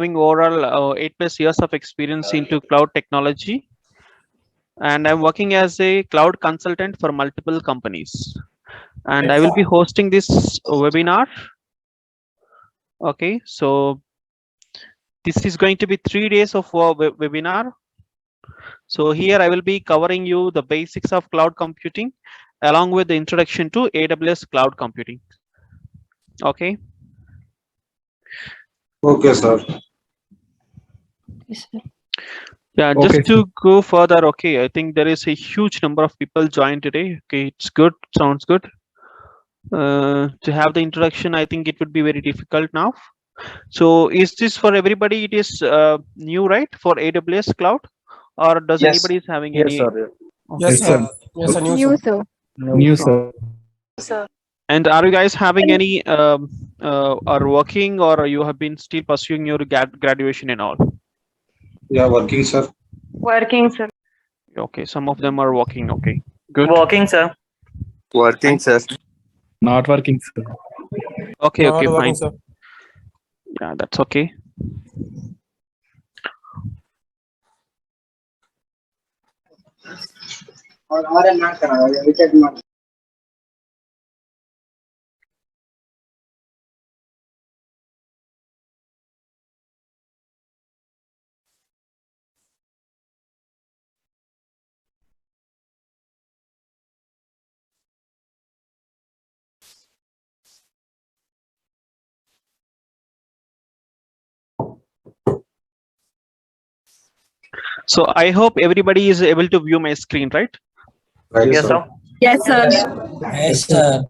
having overall 8+ years of experience into cloud technology, and I'm working as a cloud consultant for multiple companies. And I will be hosting this webinar. Okay, so this is going to be 3 days of webinar. So here I will be covering you the basics of cloud computing along with the introduction to AWS cloud computing. Okay. Okay, sir. Yes, sir. Yeah, Okay, just to go further, okay, I think there is a huge number of people joined today. Okay, it's good, sounds good. To have the introduction, I think it would be very difficult now. So is this for everybody? It is new, right, for AWS cloud, or does Yes. anybody is having Yes, any? sir. Okay. Yes, sir. Yes, sir. New, sir. New, sir. Sir. And are you guys having any are working, or you have been still pursuing your graduation and all? Yeah, working, sir. Working, sir. Okay, some of them are working. Okay, good. Working, sir. Working, sir. Not working, sir. Okay, Not okay, working, fine. sir. Yeah, that's okay. So I hope everybody is able to view my screen, right? Right, Yes, sir. Yes, sir. Yes, sir.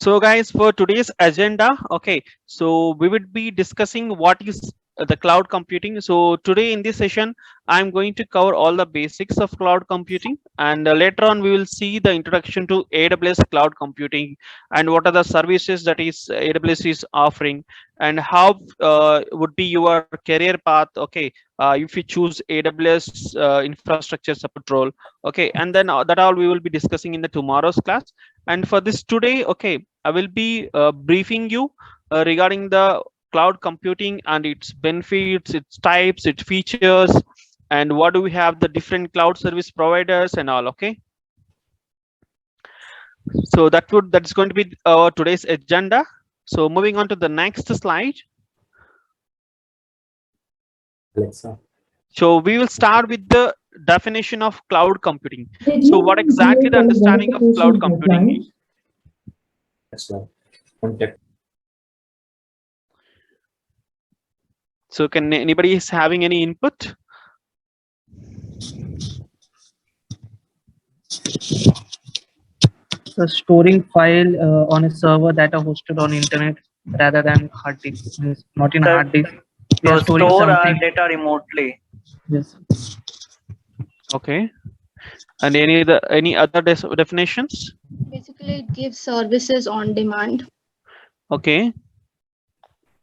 So guys, for today's agenda, okay, so we would be discussing what is the cloud computing. So today in this session, I'm going to cover all the basics of cloud computing, and later on we will see the introduction to AWS cloud computing and what are the services that is AWS is offering, and how would be your career path, okay, if you choose AWS infrastructure support role, okay, and then that all we will be discussing in the tomorrow's class. And for this today, okay, I will be briefing you regarding the cloud computing and its benefits, its types, its features, and what do we have the different cloud service providers and all. Okay, so that's going to be today's agenda. So moving on to the next slide. Alexa. So we will start with the definition of cloud computing. So what exactly the understanding of cloud computing is? Yes, sir. Contact. So can anybody is having any input? So storing file on a server that are hosted on internet rather than hard disk, means not in Sir, hard disk. We To are storing store our something. data remotely. Yes. Okay. And any other definitions? Basically, it gives services on demand. Okay.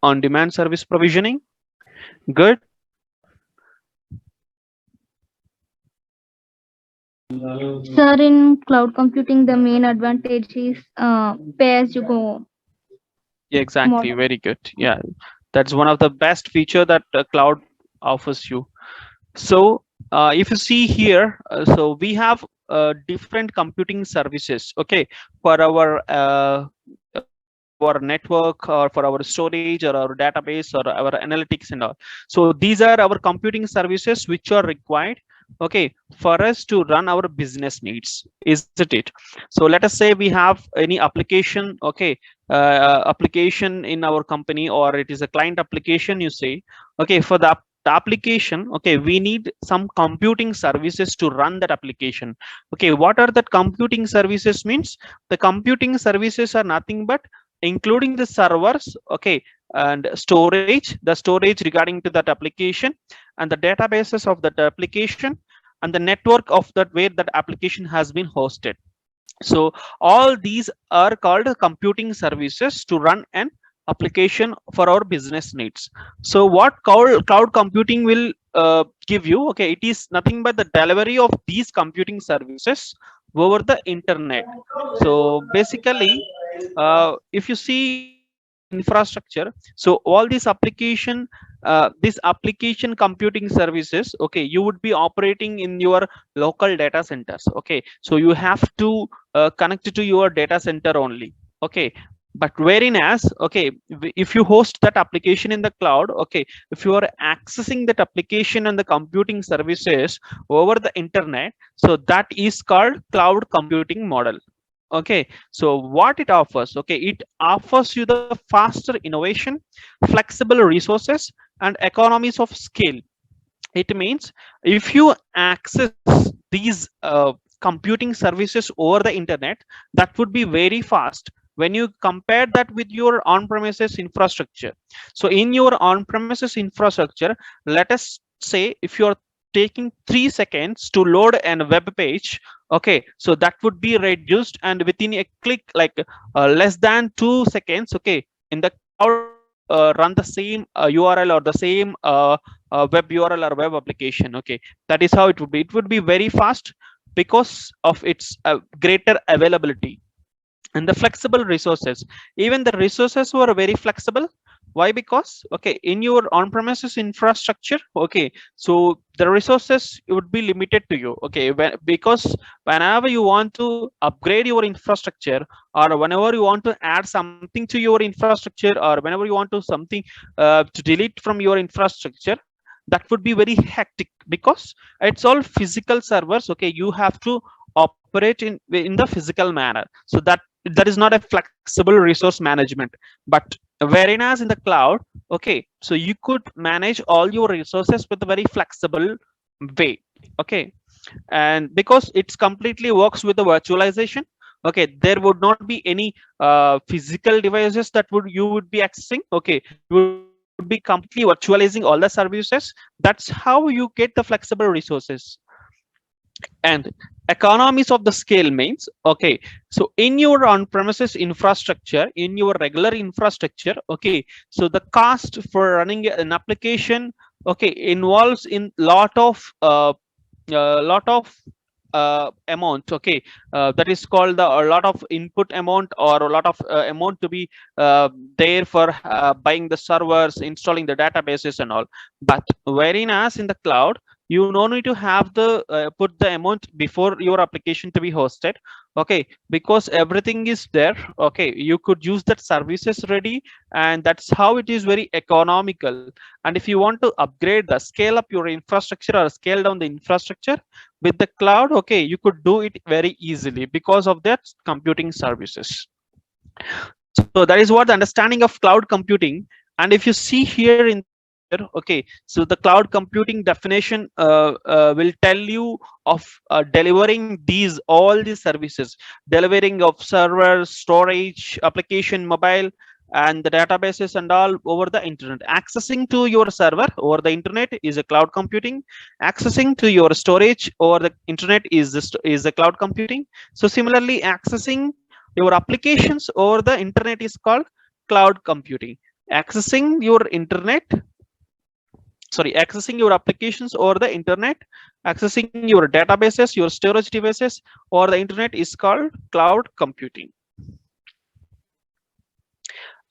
On demand service provisioning. Good. Sir, in cloud computing, the main advantage is pay as you go. Yeah, exactly. Model. Very good. Yeah, that's one of the best feature that cloud offers you. So if you see here, so we have different computing services, okay, for our network or for our storage or our database or our analytics and all. So these are our computing services which are required, okay, for us to run our business needs, isn't it? So let us say we have any application, okay, application in our company, or it is a client application, you say, okay, for the application, okay, we need some computing services to run that application. Okay, what are that computing services means? The computing services are nothing but including the servers, okay, and storage, the storage regarding to that application, and the databases of that application, and the network of that where that application has been hosted. So all these are called computing services to run an application for our business needs. So what cloud computing will give you, okay, it is nothing but the delivery of these computing services over the internet. So basically, if you see infrastructure. So all these application computing services, okay, you would be operating in your local data centers. Okay, so you have to connect to your data center only. Okay, but whereas, okay, if you host that application in the cloud, okay, if you are accessing that application and the computing services over the internet, so that is called cloud computing model. Okay, so what it offers, okay, it offers you the faster innovation, flexible resources, and economies of scale. It means if you access these computing services over the internet, that would be very fast when you compare that with your on-premises infrastructure. So in your on-premises infrastructure, let us say if you're taking 3 seconds to load a web page, okay, so that would be reduced and within a click, like less than 2 seconds, okay, in the cloud you could run the same URL or the same web URL or web application. Okay, that is how it would be. It would be very fast because of its greater availability and the flexible resources. Even the resources were very flexible. Why? Because, okay, in your on-premises infrastructure, okay, so the resources would be limited to you. Okay, because whenever you want to upgrade your infrastructure, or whenever you want to add something to your infrastructure, or whenever you want to something to delete from your infrastructure, that would be very hectic because it's all physical servers. Okay, you have to operate in the physical manner, so that is not a flexible resource management. But whereas in the cloud, okay, so you could manage all your resources with a very flexible way. Okay, and because it's completely works with the virtualization, okay, there would not be any physical devices that you would be accessing. Okay, you would be completely virtualizing all the services. That's how you get the flexible resources. And economies of the scale means, okay, so in your on-premises infrastructure, in your regular infrastructure, okay, so the cost for running an application, okay, involves in lot of amount. Okay, that is called a lot of input amount, or a lot of amount to be there for buying the servers, installing the databases and all. But whereas in the cloud, you no need to have the put the amount before your application to be hosted. Okay, because everything is there. Okay, you could use that services ready, and that's how it is very economical. And if you want to upgrade the scale up your infrastructure or scale down the infrastructure with the cloud, okay, you could do it very easily because of that computing services. So that is what the understanding of cloud computing. And if you see here in the picture, okay, so the cloud computing definition will tell you of delivering these all these services, delivering of server, storage, application, mobile, and the databases and all over the internet. Accessing to your server over the internet is a cloud computing. Accessing to your storage over the internet is the cloud computing. So similarly, accessing your applications over the internet is called cloud computing. Accessing your internet, sorry, accessing your applications over the internet, accessing your databases, your storage devices over the internet is called cloud computing.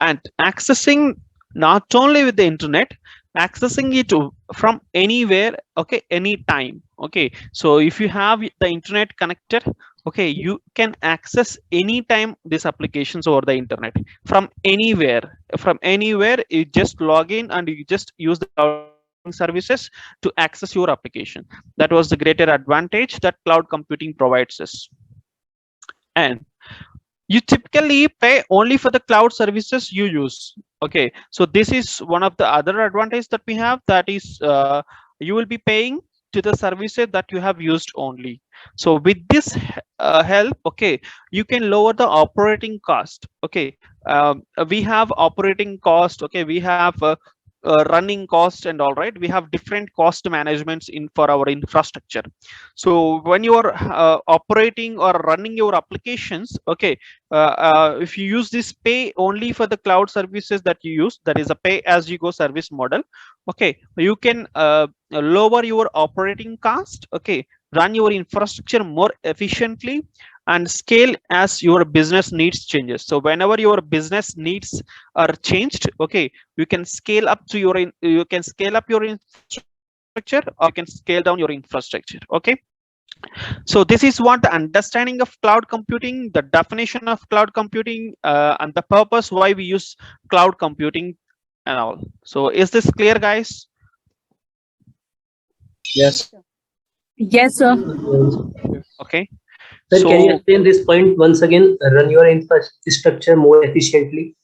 And accessing not only with the internet, accessing it from anywhere, okay, anytime. Okay, so if you have the internet connected, okay, you can access anytime these applications over the internet from anywhere. From anywhere, you just log in and you just use the cloud computing services to access your application. That was the greater advantage that cloud computing provides us. And you typically pay only for the cloud services you use. Okay, so this is one of the other advantage that we have, that is you will be paying to the services that you have used only. So with this help, okay, you can lower the operating cost. Okay, we have operating cost, okay, we have running cost and all, right, we have different cost managements in for our infrastructure. So when you are operating or running your applications, okay, if you use this pay only for the cloud services that you use, that is a pay as you go service model, okay, you can lower your operating cost, okay, run your infrastructure more efficiently, and scale as your business needs changes. So whenever your business needs are changed, okay, you can scale up to your you can scale up your infrastructure, or you can scale down your infrastructure. Okay, so this is what the understanding of cloud computing, the definition of cloud computing, and the purpose why we use cloud computing and all. So is this clear, guys? Yes. Yes, sir. Okay, Sir, can you so explain this point once again? Run your infrastructure more efficiently.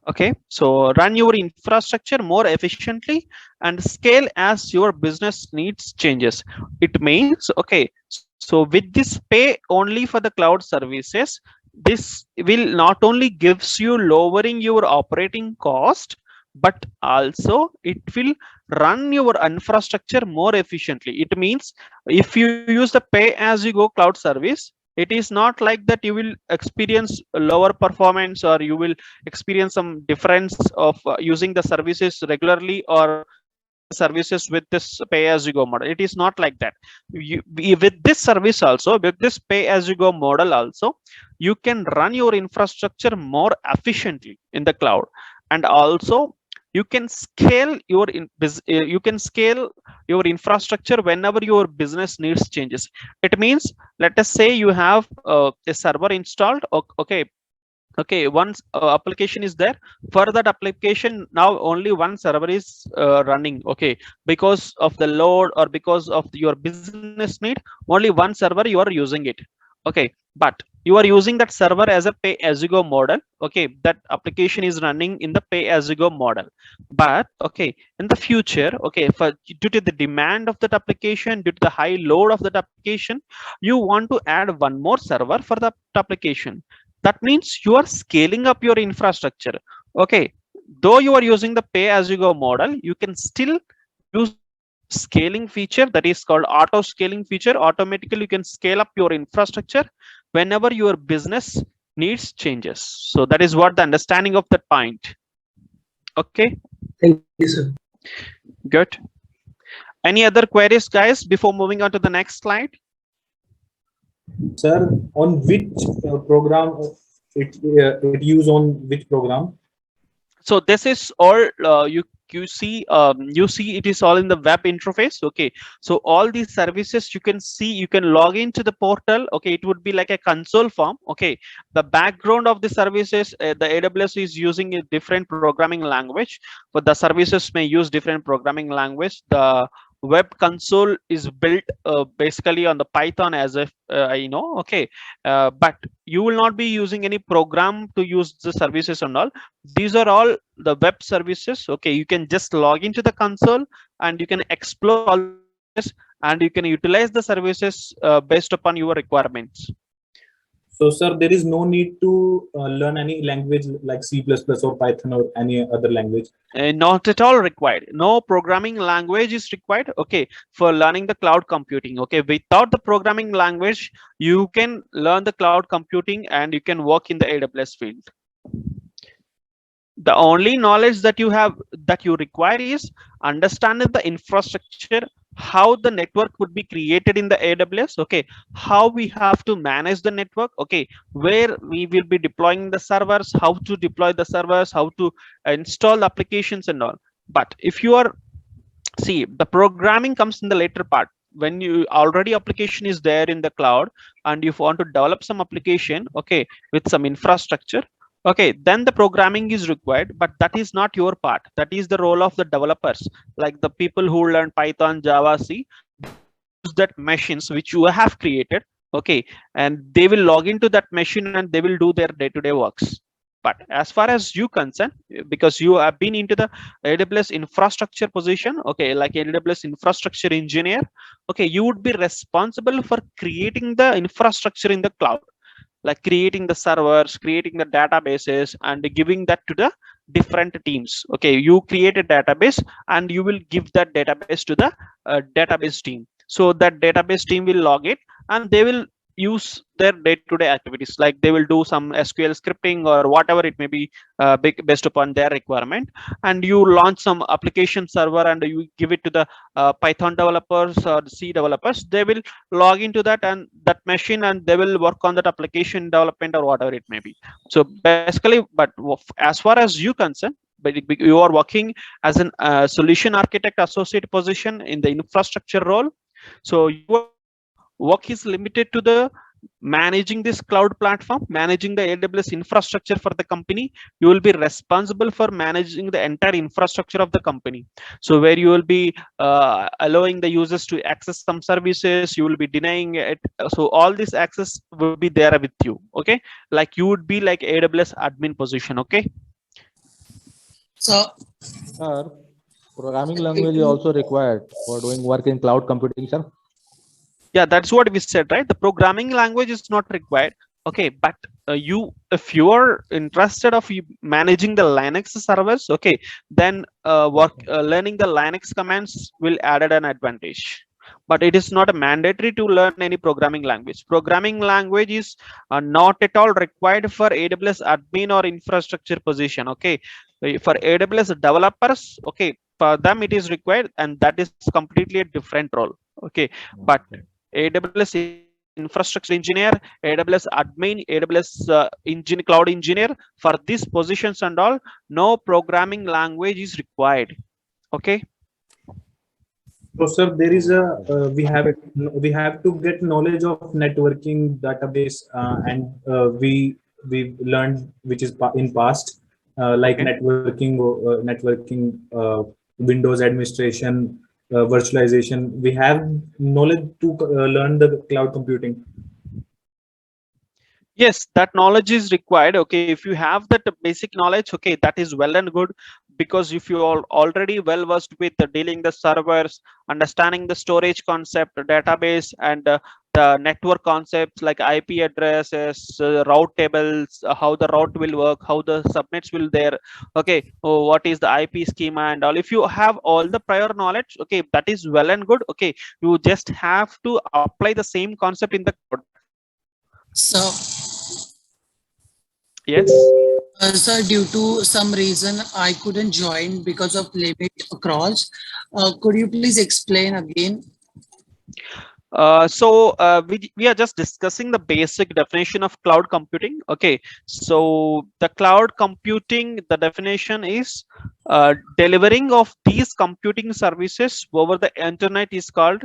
okay, so run your infrastructure more efficiently and scale as your business needs changes. It means, okay, so with this pay only for the cloud services, this will not only gives you lowering your operating cost, but also it will run your infrastructure more efficiently. It means if you use the pay as you go cloud service, it is not like that you will experience lower performance, or you will experience some difference of using the services regularly or using the services with this pay as you go model. It is not like that. With this service also, with this pay as you go model also, you can run your infrastructure more efficiently in the cloud, and also you can scale your you can scale your infrastructure whenever your business needs changes. It means, let us say you have a server installed. Okay, okay, once application is there, for that application now only one server is running. Okay, because of the load or because of your business need, only one server you are using it. Okay, but you are using that server as a pay as you go model. Okay, that application is running in the pay as you go model. But okay, in the future, okay, for due to the demand of that application, due to the high load of that application, you want to add one more server for the application. That means you are scaling up your infrastructure. Okay, though you are using the pay as you go model, you can still use the scaling feature, that is called auto scaling feature. Automatically you can scale up your infrastructure whenever your business needs changes. So that is what the understanding of that point. Okay, Thank you, sir. good. Any other queries, guys, before moving on to the next slide? Sir, on which program it use on which program? So this is all you see it is all in the web interface. Okay, so all these services you can see, you can log into the portal. Okay, it would be like a console form. Okay, the background of the services, the AWS is using a different programming language, but the services may use different programming language. The web console is built basically on the Python, as if I know. Okay, but you will not be using any program to use the services and all. These are all the web services. Okay, you can just log into the console and you can explore all the services, and you can utilize the services based upon your requirements. So, sir, there is no need to learn any language like C++ or Python or any other language. Not at all required. No programming language is required. Okay, for learning the cloud computing. Okay, without the programming language, you can learn the cloud computing and you can work in the AWS field. The only knowledge that you have, that you require, is understanding the infrastructure, how the network would be created in the AWS. Okay, how we have to manage the network. Okay, where we will be deploying the servers, how to deploy the servers, how to install applications and all. But if you are, see, the programming comes in the later part. When you already application is there in the cloud and you want to develop some application, okay, with some infrastructure, okay, then the programming is required. But that is not your part. That is the role of the developers, like the people who learn Python, Java, C. They will use that machines which you have created. Okay, and they will log into that machine and they will do their day-to-day works. But as far as you concern, because you have been into the AWS infrastructure position, okay, like AWS infrastructure engineer, okay, you would be responsible for creating the infrastructure in the cloud, like creating the servers, creating the databases, and giving that to the different teams. Okay, you create a database and you will give that database to the database team. So that database team will log it and they will use their day-to-day activities, like they will do some SQL scripting or whatever it may be, based upon their requirement. And you launch some application server and you give it to the Python developers or C developers. They will log into that and that machine, and they will work on that application development or whatever it may be. So basically, but as far as you concern, but you are working as an solution architect associate position in the infrastructure role. So your work is limited to the managing this cloud platform, managing the AWS infrastructure for the company. You will be responsible for managing the entire infrastructure of the company. So where you will be allowing the users to access some services, you will be denying it. So all this access will be there with you. Okay, like you would be like AWS admin position. Okay. So, Sir, programming language is also required for doing work in cloud computing, sir. Yeah, that's what we said, right? The programming language is not required. Okay, but you, if you are interested of managing the Linux servers, okay, then learning the Linux commands will added an advantage. But it is not a mandatory to learn any programming language. Programming language is not at all required for AWS admin or infrastructure position. Okay, for AWS developers, okay, for them it is required, and that is completely a different role. Okay, but AWS infrastructure engineer, AWS admin, AWS cloud engineer, for these positions and all, no programming language is required. Okay. So, sir, there is a we have to get knowledge of networking database, and we learned which is in past, like Okay. Windows administration, virtualization. We have knowledge to learn the cloud computing. Yes, that knowledge is required. Okay, if you have that basic knowledge, okay, that is well and good. Because if you are already well versed with dealing the servers, understanding the storage concept, database, and the network concepts like IP addresses, route tables, how the route will work, how the subnets will there, okay, what is the IP schema and all. If you have all the prior knowledge, okay, that is well and good. Okay, you just have to apply the same concept in the code. so, Yes. sir, due to some reason, I couldn't join because of limit across. Could you please explain again? We are just discussing the basic definition of cloud computing. Okay, so the cloud computing, the definition is delivering of these computing services over the internet is called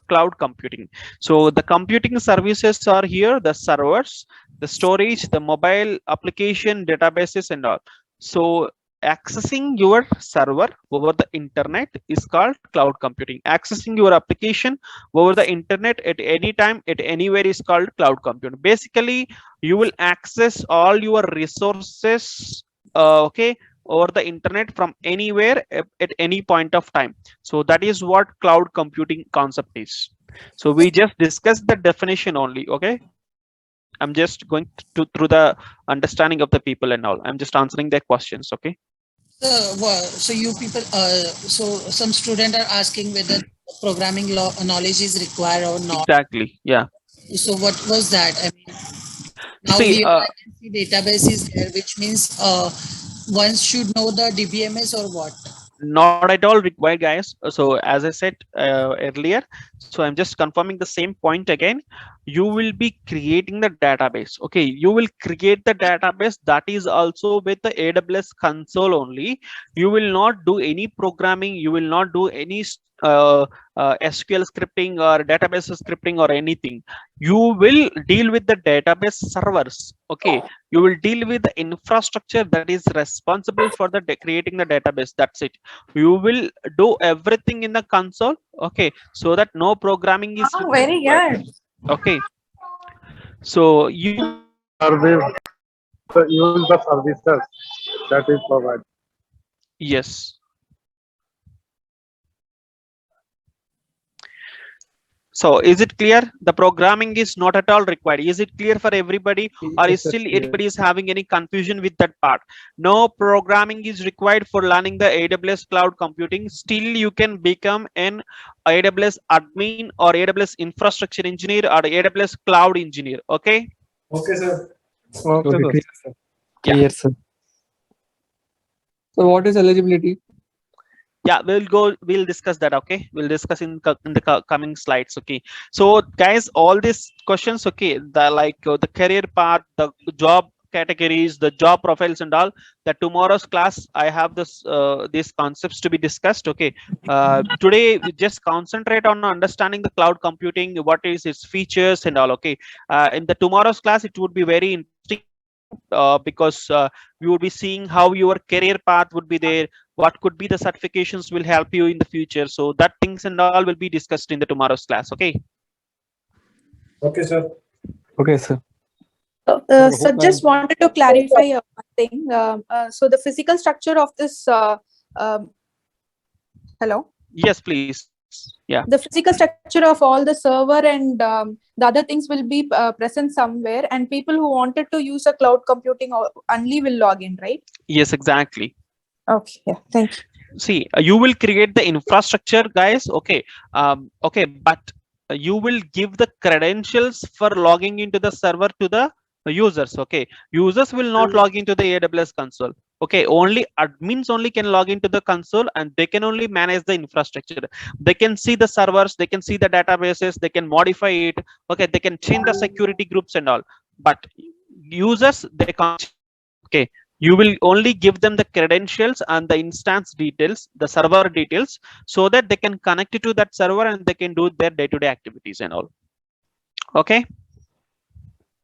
cloud computing. So the computing services are here, the servers, the storage, the mobile application, databases and all. So accessing your server over the internet is called cloud computing. Accessing your application over the internet at any time, at anywhere is called cloud computing. Basically, you will access all your resources, okay, over the internet from anywhere at any point of time. So that is what cloud computing concept is. So we just discussed the definition only. Okay, I'm just going through the understanding of the people and all. I'm just answering their questions. Okay. So you people, so some students are asking whether programming knowledge is required or not. Exactly. Yeah. So what was that? I mean, now See, here I can see database is there, which means one should know the DBMS or what? Not at all required, guys. So as I said earlier, so I'm just confirming the same point again. You will be creating the database. Okay, you will create the database, that is also with the AWS console only. You will not do any programming, you will not do any SQL scripting or database scripting or anything. You will deal with the database servers. Okay, you will deal with the infrastructure that is responsible for the creating the database. That's it. You will do everything in the console. Okay, so that no programming is very required. good. Okay, so you Service, use the services that is provided. yes. So is it clear? The programming is not at all required. Is it clear for everybody, or is still anybody is having any confusion with that part? No programming is required for learning the AWS cloud computing. Still you can become an AWS admin or AWS infrastructure engineer or AWS cloud engineer. Okay. Okay, sir. Okay, clear, sir. Yeah. Clear, sir. So what is eligibility? Yeah, we'll discuss that. Okay, we'll discuss in the coming slides. Okay, so guys, all these questions, okay, the the career path, the job categories, the job profiles and all, that tomorrow's class I have these concepts to be discussed. Okay, today we just concentrate on understanding the cloud computing, what is its features and all. Okay, in the tomorrow's class it would be very interesting, because we would be seeing how your career path would be there, what could be the certifications will help you in the future. So that things and all will be discussed in the tomorrow's class. Okay. Okay, sir. Okay, sir. So just wanted to clarify one thing. So the physical structure of this, hello? Yes, please. Yeah. The physical structure of all the server and the other things will be present somewhere, and people who wanted to use a cloud computing only will log in, right? Yes, exactly. Okay, yeah, thank you. See, you will create the infrastructure, guys. Okay. Okay, but you will give the credentials for logging into the server to the users. Okay, users will not log into the AWS console. Okay, only admins only can log into the console, and they can only manage the infrastructure. They can see the servers, they can see the databases, they can modify it. Okay, they can change the security groups and all, but users, they can't. Okay, you will only give them the credentials and the instance details, the server details, so that they can connect to that server and they can do their day-to-day activities and all. Okay.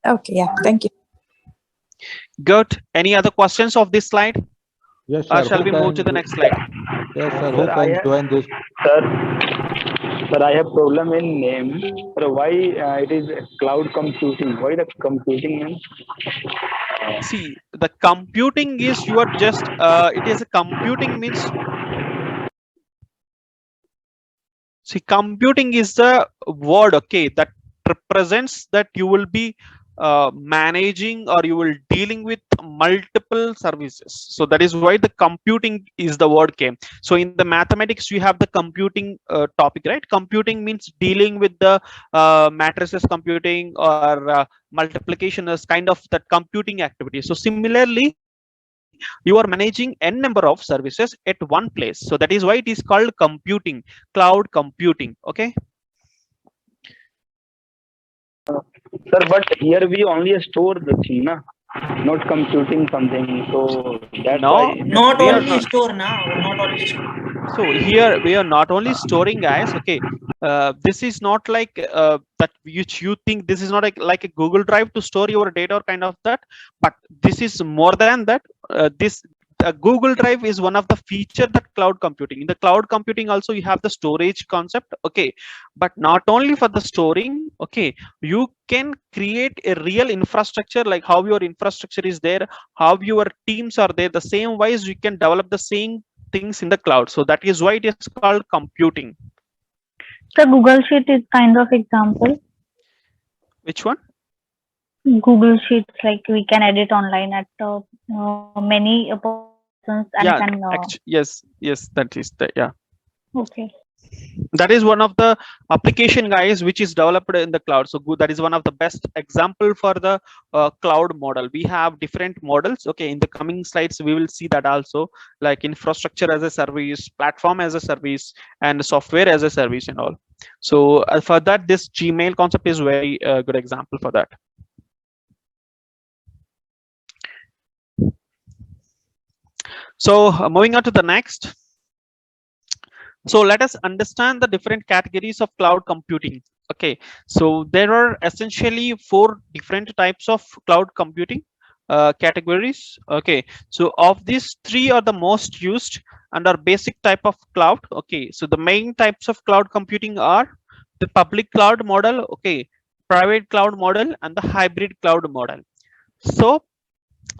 Okay, yeah, thank you. Good. Any other questions of this slide? Yes, Or sir. shall we move to the next slide? Yes, sir. Who Sir, I can have, join this? sir, I have problem in name. Sir, why it is cloud computing? Why the computing name? See, the computing is your just it is a computing means, see, computing is the word, okay, that represents that you will be managing or you will dealing with multiple services. So that is why the computing is the word came. So in the mathematics you have the computing topic, right? Computing means dealing with the matrices computing or multiplication as kind of that computing activity. So similarly, you are managing n number of services at one place. So that is why it is called computing, cloud computing. Okay. Sir, but here we only store the thing, na? Not computing something. So that's No, why. Not we are only not. store now, not only store. So here we are not only storing, guys. Okay, this is not like that which you think, this is not like a Google Drive to store your data or kind of that, but this is more than that. This Google Drive is one of the feature that cloud computing. In the cloud computing also you have the storage concept. Okay, but not only for the storing. Okay, you can create a real infrastructure, like how your infrastructure is there, how your teams are there, the same wise you can develop the same things in the cloud. So that is why it is called computing. The Google Sheet is kind of example. Which one? Google Sheets, like we can edit online at many persons and Yeah, can. yes, that is the, yeah. Okay. That is one of the application, guys, which is developed in the cloud. So that is one of the best example for the cloud model. We have different models. Okay, in the coming slides we will see that also, like infrastructure as a service, platform as a service, and software as a service and all. So for that, this Gmail concept is very good example for that. So moving on to the next. So let us understand the different categories of cloud computing. Okay, so there are essentially 4 different types of cloud computing categories. Okay, so of these 3 are the most used and are basic type of cloud. Okay, so the main types of cloud computing are the public cloud model, okay, private cloud model, and the hybrid cloud model. So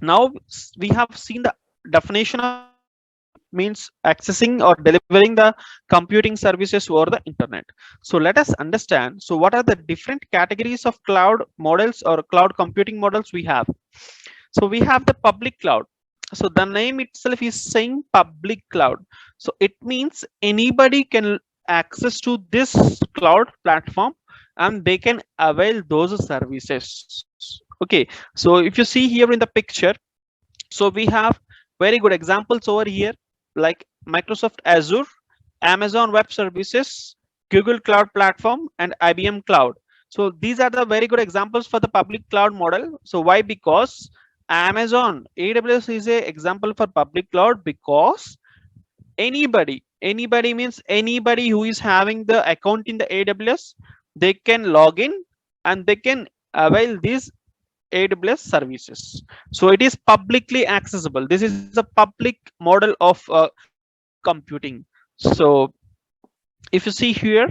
now we have seen the definition of means accessing or delivering the computing services over the internet. So let us understand, so what are the different categories of cloud models or cloud computing models we have. So we have the public cloud. So the name itself is saying public cloud, so it means anybody can access to this cloud platform and they can avail those services. Okay, so if you see here in the picture, so we have very good examples over here, like Microsoft Azure, Amazon Web Services, Google Cloud Platform, and IBM Cloud. So these are the very good examples for the public cloud model. So why? Because Amazon AWS is a example for public cloud, because anybody means anybody who is having the account in the AWS, they can log in and they can avail these AWS services. So it is publicly accessible. This is a public model of cloud computing. So if you see here,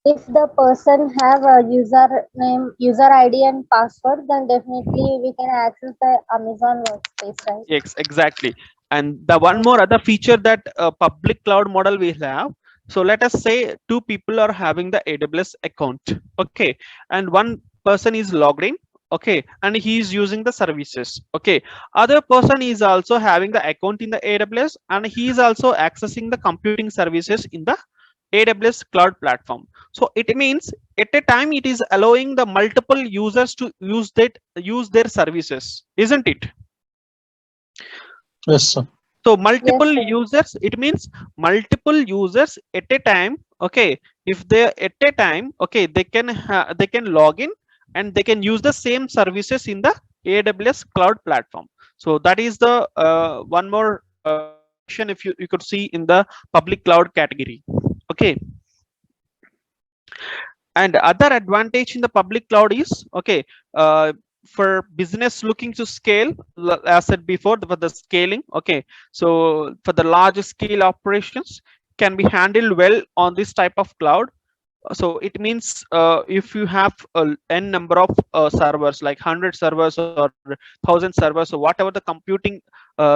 If the person have a username, user ID and password, then definitely we can access the Amazon workspace, right? yes, exactly. And the one more other feature that public cloud model we have. So let us say two people are having the AWS account, okay, and one person is logged in, okay, and he is using the services, okay. Other person is also having the account in the AWS and he is also accessing the computing services in the AWS cloud platform. So it means at a time it is allowing the multiple users to use their services, isn't it? Yes, sir. So multiple sir. users, it means multiple users at a time, okay. If they at a time, okay, they can log in and they can use the same services in the AWS cloud platform. So that is the one more option if you could see in the public cloud category, okay. And other advantage in the public cloud is, okay, for business looking to scale, as said before, for the scaling, okay, so for the large scale operations can be handled well on this type of cloud. So it means if you have a n number of servers, like 100 servers or 1000 servers, or whatever the computing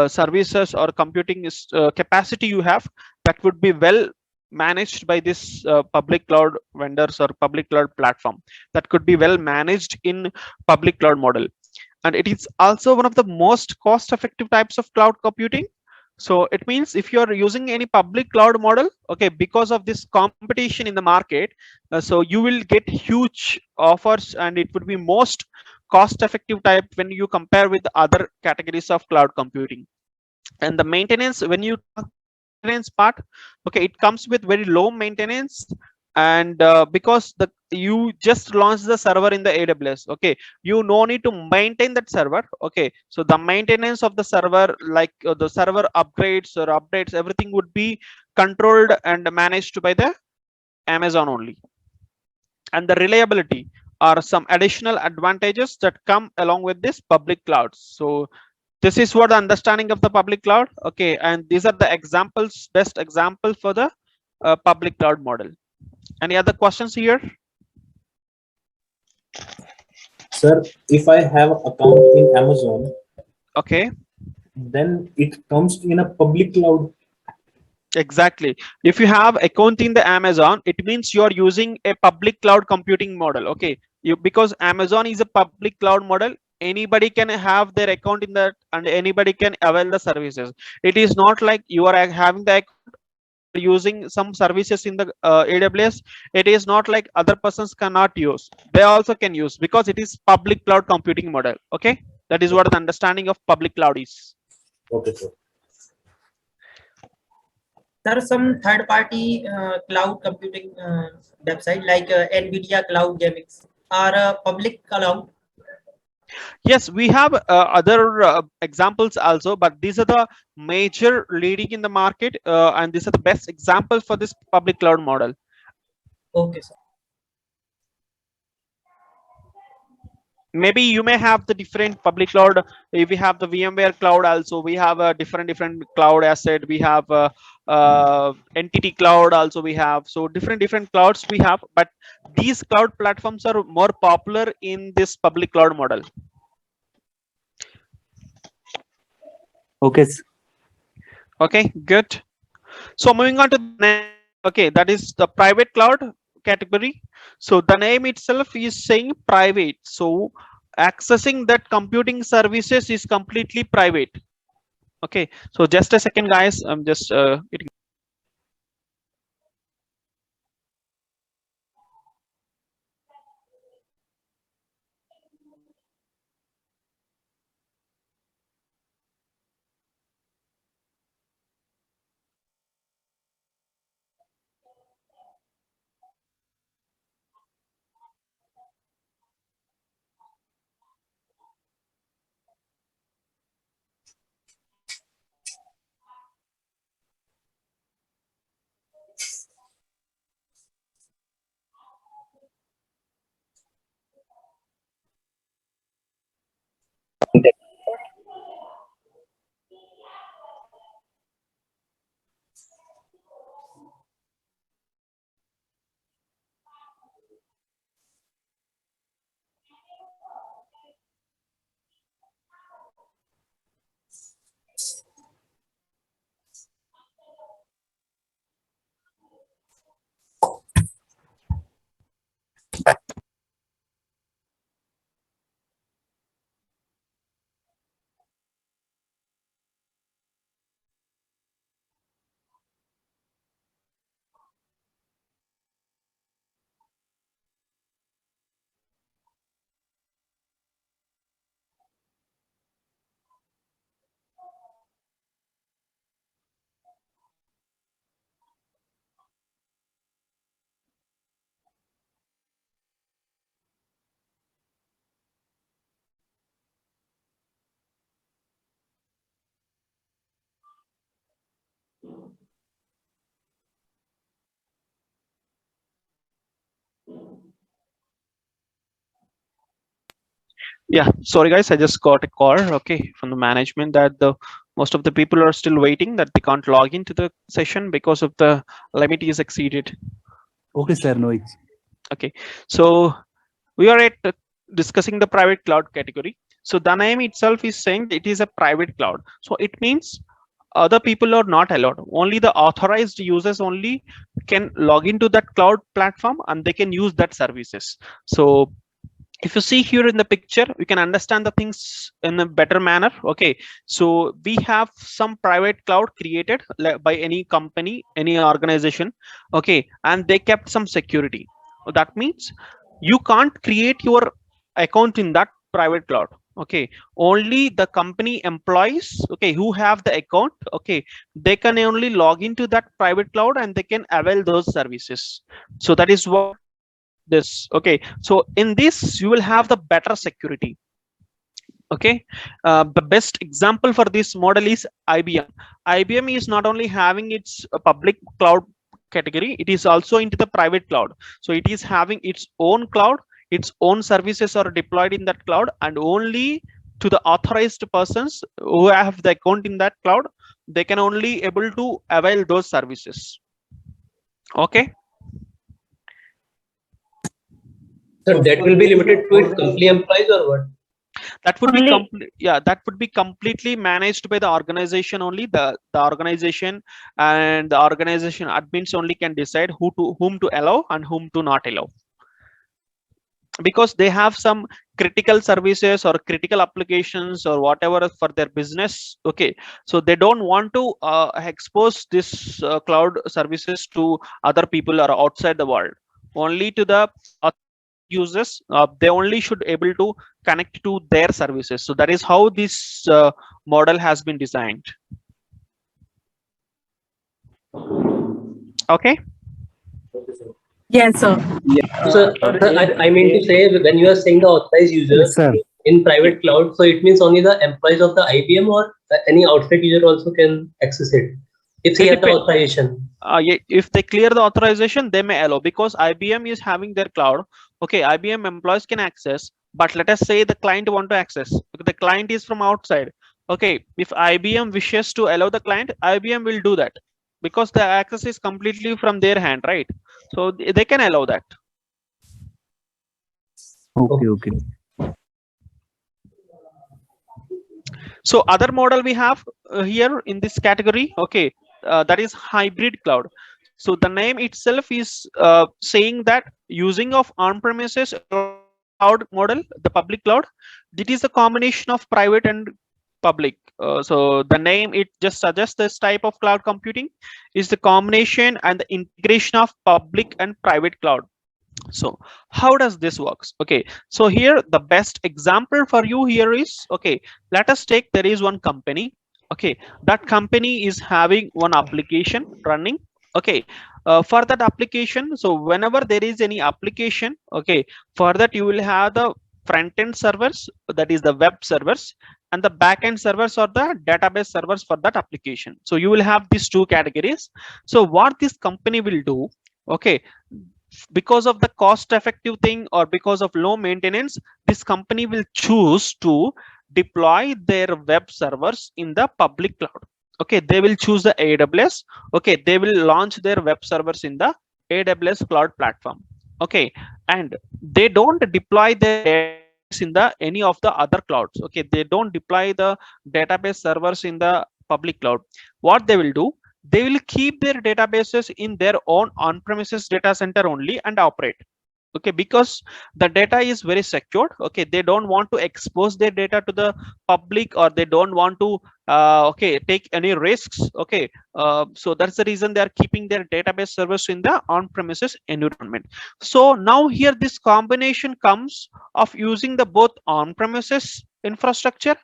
services or computing capacity you have, that would be well managed by this public cloud vendors or public cloud platform, that could be well managed in public cloud model. And it is also one of the most cost effective types of cloud computing. So it means if you are using any public cloud model, okay, because of this competition in the market, so you will get huge offers and it would be most cost effective type when you compare with other categories of cloud computing. And the maintenance, when you talk maintenance part, okay, it comes with very low maintenance. And because you just launch the server in the AWS, okay, you no need to maintain that server, okay. So the maintenance of the server, like the server upgrades or updates, everything would be controlled and managed by the Amazon only. And the reliability are some additional advantages that come along with this public clouds. So this is what the understanding of the public cloud, okay. And these are the examples, best example for the public cloud model. Any other questions here? Sir, if I have account in Amazon, Okay, then it comes in a public cloud. exactly. If you have account in the Amazon, it means you are using a public cloud computing model, okay. Because Amazon is a public cloud model, anybody can have their account in that and anybody can avail the services. It is not like you are having the account and you are using some services in the AWS. It is not like other persons cannot use, they also can use, because it is public cloud computing model, okay. That is what the understanding of public cloud is. Okay, sir. There are some third-party cloud computing website like NVIDIA Cloud Gaming are public cloud. Yes, we have other examples also, but these are the major leading in the market, and these are the best examples for this public cloud model. Okay, sir. Maybe you may have the different public cloud. If we have the VMware cloud, also we have a different cloud asset. We have entity cloud also we have. So different clouds we have, but these cloud platforms are more popular in this public cloud model. Okay. Sir. Okay, good. So moving on to the next, okay, that is the private cloud category. So the name itself is saying private. So accessing that computing services is completely private. Okay, so just a second, guys. I'm just getting. Yeah, sorry guys, I just got a call, okay, from the management that the most of the people are still waiting, that they can't log into the session because of the limit is exceeded. Okay, sir. No. Okay, so we are at discussing the private cloud category. So the name itself is saying it is a private cloud. So it means other people are not allowed. Only the authorized users only can log into that cloud platform and they can use that services. So if you see here in the picture, we can understand the things in a better manner. Okay, so we have some private cloud created by any company, any organization. Okay, and they kept some security. That means you can't create your account in that private cloud. Okay, only the company employees, okay, who have the account, okay, they can only log into that private cloud and they can avail those services. So that is what this. Okay, so in this you will have the better security. Okay, the best example for this model is IBM is not only having its public cloud category, it is also into the private cloud. So it is having its own cloud, its own services are deployed in that cloud, and only to the authorized persons who have the account in that cloud, they can only able to avail those services. Okay, So that will be limited to its company employees or what? that would be Only yeah, that would be completely managed by the organization only. The organization and the organization admins only can decide whom to allow and whom to not allow, because they have some critical services or critical applications or whatever for their business. Okay, so they don't want to expose this cloud services to other people or outside the world, only to the users. They only should able to connect to their services. So that is how this model has been designed. Okay, Yes, sir. So I mean to say, when you are saying the authorized user Yes, sir. in private cloud, so it means only the employees of the IBM or any outside user also can access it if he it has the depends. authorization. If they clear the authorization, they may allow, because IBM is having their cloud. Okay, IBM employees can access, but let us say the client want to access, the client is from outside. Okay, if IBM wishes to allow the client, IBM will do that, because the access is completely from their hand, right? So they can allow that. Okay. Okay. So other model we have here in this category, okay, that is hybrid cloud. So the name itself is saying that using of on-premises along with the cloud model, the public cloud, it is a combination of private and public. So the name it just suggests this type of cloud computing is the combination and the integration of public and private cloud. So how does this works? Okay, so here the best example for you here is, okay, let us take there is one company. Okay, that company is having one application running. Okay, for that application, so whenever there is any application, okay, for that you will have the front end servers, that is the web servers, and the back end servers or the database servers for that application. So you will have these two categories. So what this company will do, okay, because of the cost effective thing or because of low maintenance, this company will choose to deploy their web servers in the public cloud. Okay, they will choose the AWS. Okay, they will launch their web servers in the AWS cloud platform. Okay, and they don't deploy their database in the any of the other clouds. Okay, they don't deploy the database servers in the public cloud. What they will do, they will keep their databases in their own on-premises data center only and operate. Okay, because the data is very secured. Okay, they don't want to expose their data to the public, or they don't want to okay, take any risks. Okay, so that's the reason they are keeping their database servers in the on-premises environment. So now here this combination comes of using the both on-premises infrastructure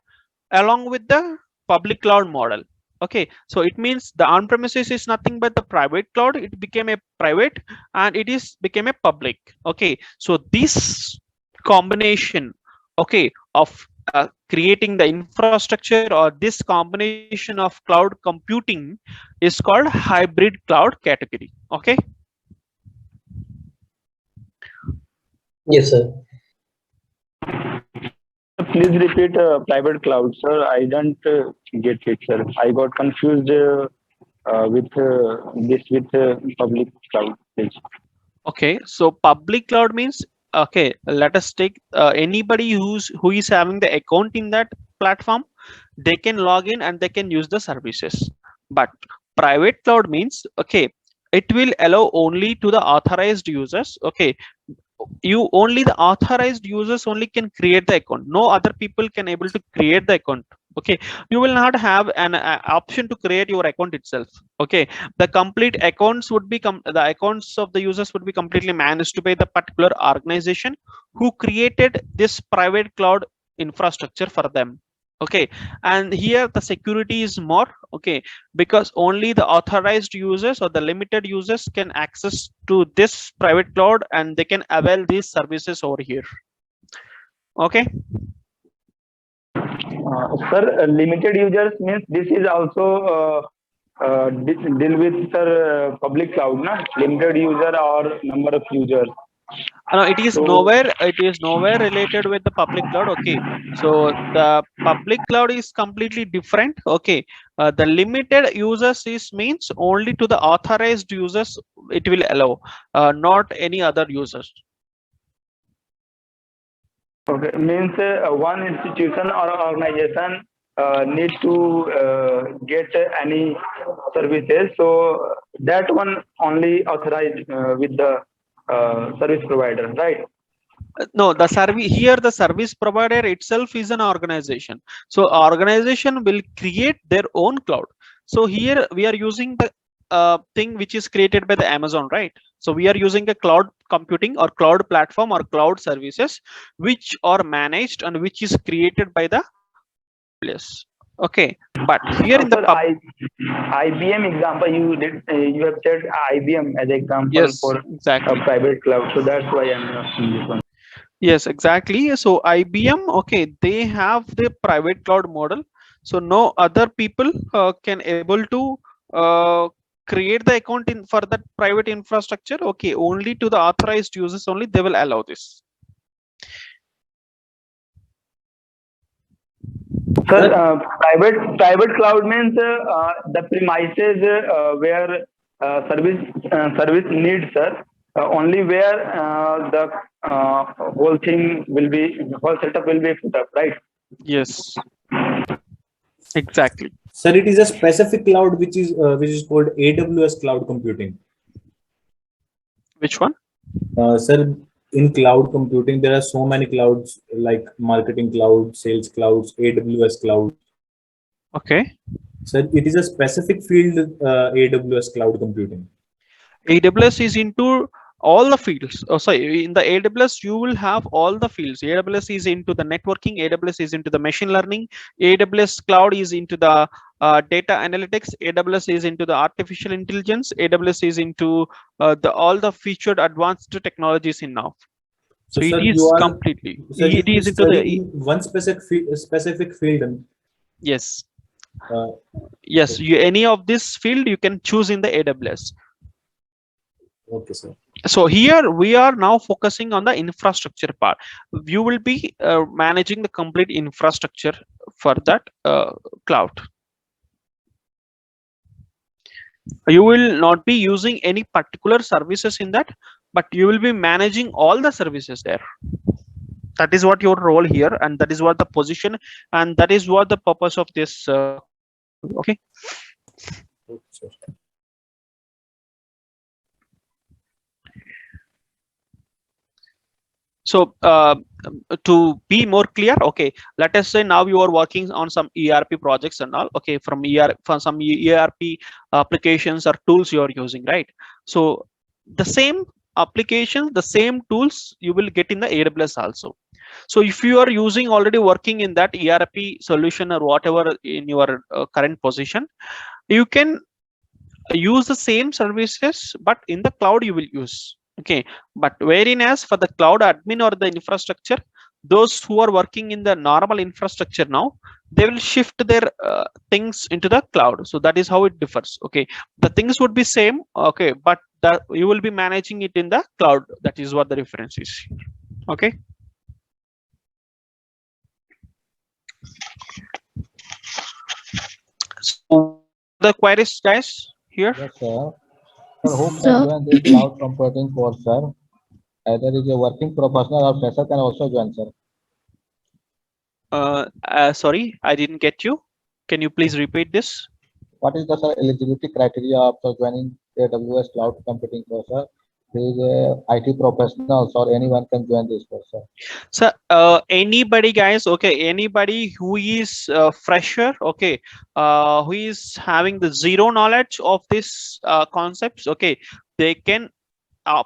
along with the public cloud model. Okay, so it means the on-premises is nothing but the private cloud, it became a private, and it is became a public. Okay, so this combination, okay, of creating the infrastructure, or this combination of cloud computing is called hybrid cloud category. Okay. Yes, sir. Please repeat private cloud, sir. I don't get it, sir. I got confused with this with public cloud. Please. Okay, so public cloud means, okay, let us take anybody who is having the account in that platform, they can log in and they can use the services. But private cloud means, okay, it will allow only to the authorized users. Okay, you only the authorized users only can create the account, no other people can able to create the account. Okay, you will not have an option to create your account itself. Okay, the complete accounts would be the accounts of the users would be completely managed by the particular organization who created this private cloud infrastructure for them. Okay, and here the security is more, okay, because only the authorized users or the limited users can access to this private cloud and they can avail these services over here. Okay. Sir, limited users means this is also deal with sir public cloud, na? Limited user or number of users. No, it is nowhere related with the public cloud. Okay, so the public cloud is completely different. Okay, the limited users is means only to the authorized users it will allow, not any other users. Okay, means one institution or organization need to get any services, so that one only authorized with the service provider, right? No, the service here, the service provider itself is an organization. So organization will create their own cloud. So here we are using the thing which is created by the Amazon, right? So we are using a cloud computing or cloud platform or cloud services which are managed and which is created by the AWS. Okay, but here in the IBM example you did, you have said IBM as example, yes, for exactly, a private cloud, so that's why I'm asking this one. Yes, exactly. So IBM, okay, they have the private cloud model. So no other people can able to create the account in for that private infrastructure. Okay, only to the authorized users only they will allow this. Sir, private cloud means the premises where service needs, sir. Only where the whole thing will be, whole setup will be put up, right? Yes. Exactly. Sir, it is a specific cloud which is called AWS cloud computing. Which one? Sir, in cloud computing, there are so many clouds like marketing cloud, sales clouds, AWS cloud. Okay. Sir, it is a specific field, AWS cloud computing. AWS is into all the fields. Oh, sorry, in the AWS, you will have all the fields. AWS is into the networking, AWS is into the machine learning, AWS cloud is into the data analytics, AWS is into the artificial intelligence, AWS is into the all the featured advanced technologies in now. So it sir, is completely, you it is into study the, in one specific field. yes. Uh, Yes, you, any of this field you can choose in the AWS. Okay, sir. So here we are now focusing on the infrastructure part. You will be managing the complete infrastructure for that cloud. You will not be using any particular services in that, but you will be managing all the services there. That is what your role here, and that is what the position, and that is what the purpose of this okay. So to be more clear, okay, let us say now you are working on some ERP projects and all, okay, from some ERP applications or tools you are using, right? So the same applications, the same tools you will get in the AWS also. So if you are using already working in that ERP solution or whatever in your current position, you can use the same services, but in the cloud you will use. Okay, but whereas for the cloud admin or the infrastructure, those who are working in the normal infrastructure now, they will shift their things into the cloud. So that is how it differs. Okay, the things would be same, okay, but that you will be managing it in the cloud. That is what the difference is here. Okay. So the queries, guys, here. Yes, sir. Sir, who can join this cloud computing course, sir? Either is a working professional or fresher can also join, sir. Sorry, I didn't get you. Can you please repeat this? What is the, sir, eligibility criteria of joining AWS cloud computing course, sir? There is a IT professionals or anyone can join this course, sir. So anybody, guys, okay, anybody who is fresher, okay, who is having the zero knowledge of this concepts, okay, they can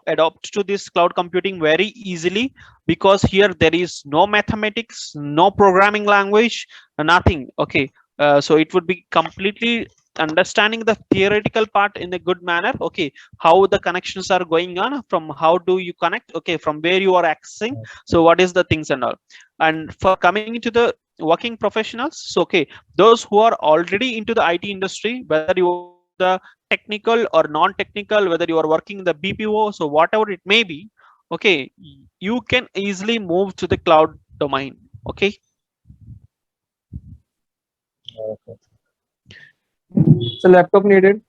adopt to this cloud computing very easily, because here there is no mathematics, no programming language, nothing. Okay, so it would be completely understanding the theoretical part in a good manner. Okay, how the connections are going on, from how do you connect, okay, from where you are accessing, so what is the things and all. And for coming into the working professionals, so okay, those who are already into the IT industry, whether you are the technical or non-technical, whether you are working in the BPO, so whatever it may be, okay, you can easily move to the cloud domain. Okay. So laptop needed?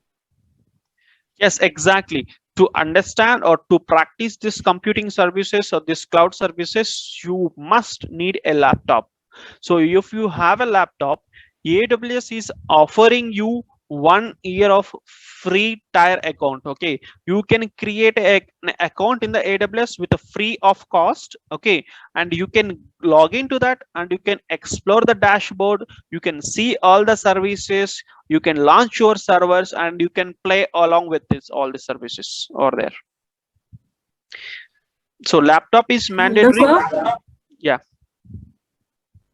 Yes, exactly. To understand or to practice this computing services or this cloud services, you must need a laptop. So if you have a laptop, AWS is offering you 1 year of free tier account. Okay, you can create an account in the AWS with a free of cost. Okay, and you can log into that and you can explore the dashboard. You can see all the services. You can launch your servers and you can play along with this all the services are there. So laptop is mandatory. sir. Yeah.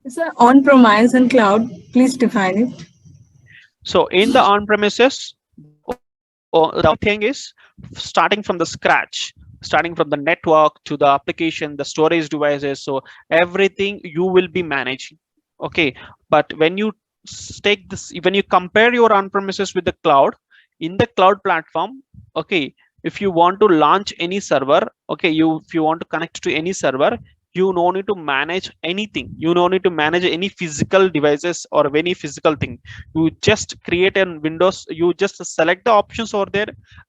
Sir, on-premise and cloud, please define it. So in the on-premises, the thing is starting from the scratch, starting from the network to the application, the storage devices. So everything you will be managing. Okay, but when you take this, when you compare your on-premises with the cloud, in the cloud platform, okay, if you want to launch any server, okay, if you want to connect to any server, you no need to manage anything. You no need to manage any physical devices or any physical thing. You just create a Windows, you just select the options over there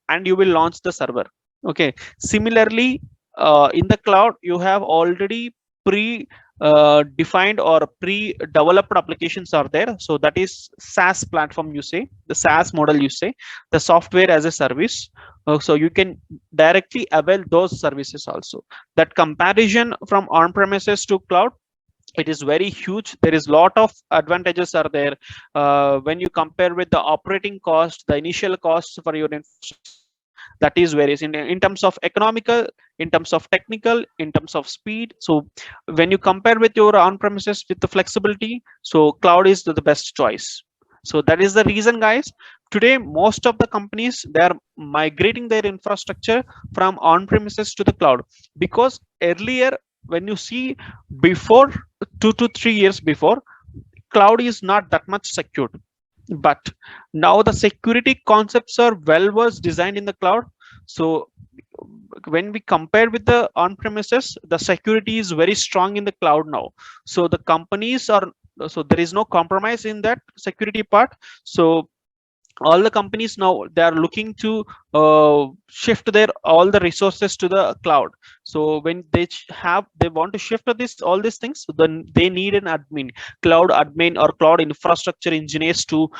and you will launch the server. Okay, similarly, in the cloud you have already pre defined or pre-developed applications are there. So that is SaaS platform, you say, the SaaS model, you say, the software as a service. So you can directly avail those services also. That comparison from on-premises to cloud, it is very huge. There is lot of advantages are there when you compare with the operating cost, the initial costs for your infrastructure. That is varies in terms of economical, in terms of technical, in terms of speed. So when you compare with your on-premises with the flexibility, so cloud is the best choice. So that is the reason, guys, today most of the companies, they are migrating their infrastructure from on-premises to the cloud. Because earlier, when you see, before 2 to 3 years before, cloud is not that much secured, but now the security concepts are well was designed in the cloud. So when we compare with the on-premises, the security is very strong in the cloud now. So the companies are, so there is no compromise in that security part. So all the companies now, they are looking to shift their all the resources to the cloud. So when they want to shift this all these things, then they need an admin, cloud admin or cloud infrastructure engineers to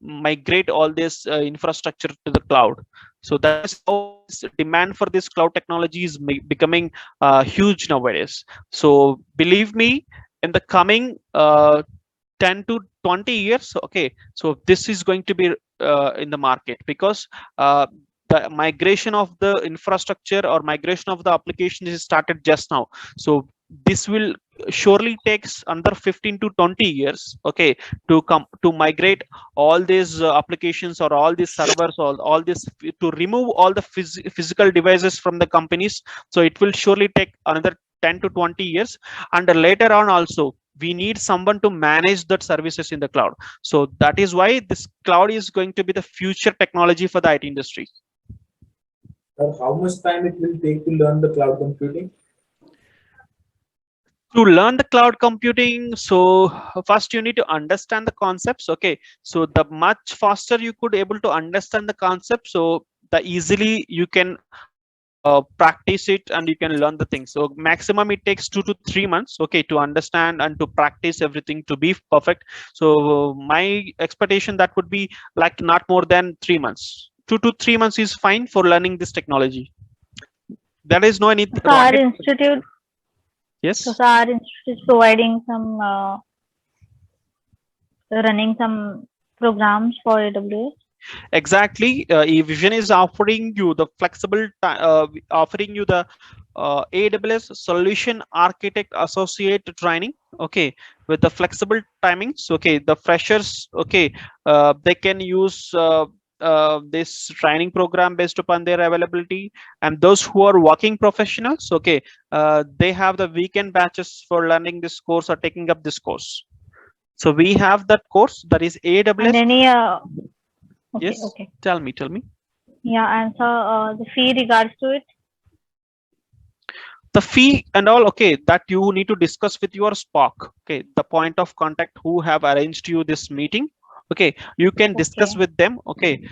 migrate all this infrastructure to the cloud. So that is how this demand for this cloud technology is becoming huge nowadays. So believe me, in the coming 10 to 20 years, okay, so this is going to be in the market, because the migration of the infrastructure or migration of the application is started just now. So this will surely takes under 15 to 20 years, okay, to come to migrate all these applications or all these servers, all this, to remove all the physical devices from the companies. So it will surely take another 10 to 20 years, and later on also we need someone to manage that services in the cloud. So that is why this cloud is going to be the future technology for the IT industry. How much time it will take to learn the cloud computing? To learn the cloud computing, so first you need to understand the concepts, okay. So the much faster you could able to understand the concept, so the easily you can practice it and you can learn the things. So maximum it takes 2 to 3 months, okay, to understand and to practice everything to be perfect. So my expectation, that would be like not more than 3 months. 2 to 3 months is fine for learning this technology. There is no any So our institute, yes, so our institute is providing some running some programs for AWS. exactly. eVision is offering you the flexible offering you the AWS solution architect associate training, okay, with the flexible timings, okay. The freshers, okay, they can use this training program based upon their availability, and those who are working professionals, okay, they have the weekend batches for learning this course or taking up this course. So we have that course, that is AWS. And any okay, yes, okay. Tell me. Yeah, and so the fee regards to it. The fee and all, okay, that you need to discuss with your Spark, okay, the point of contact who have arranged you this meeting, okay. You can discuss with them, okay.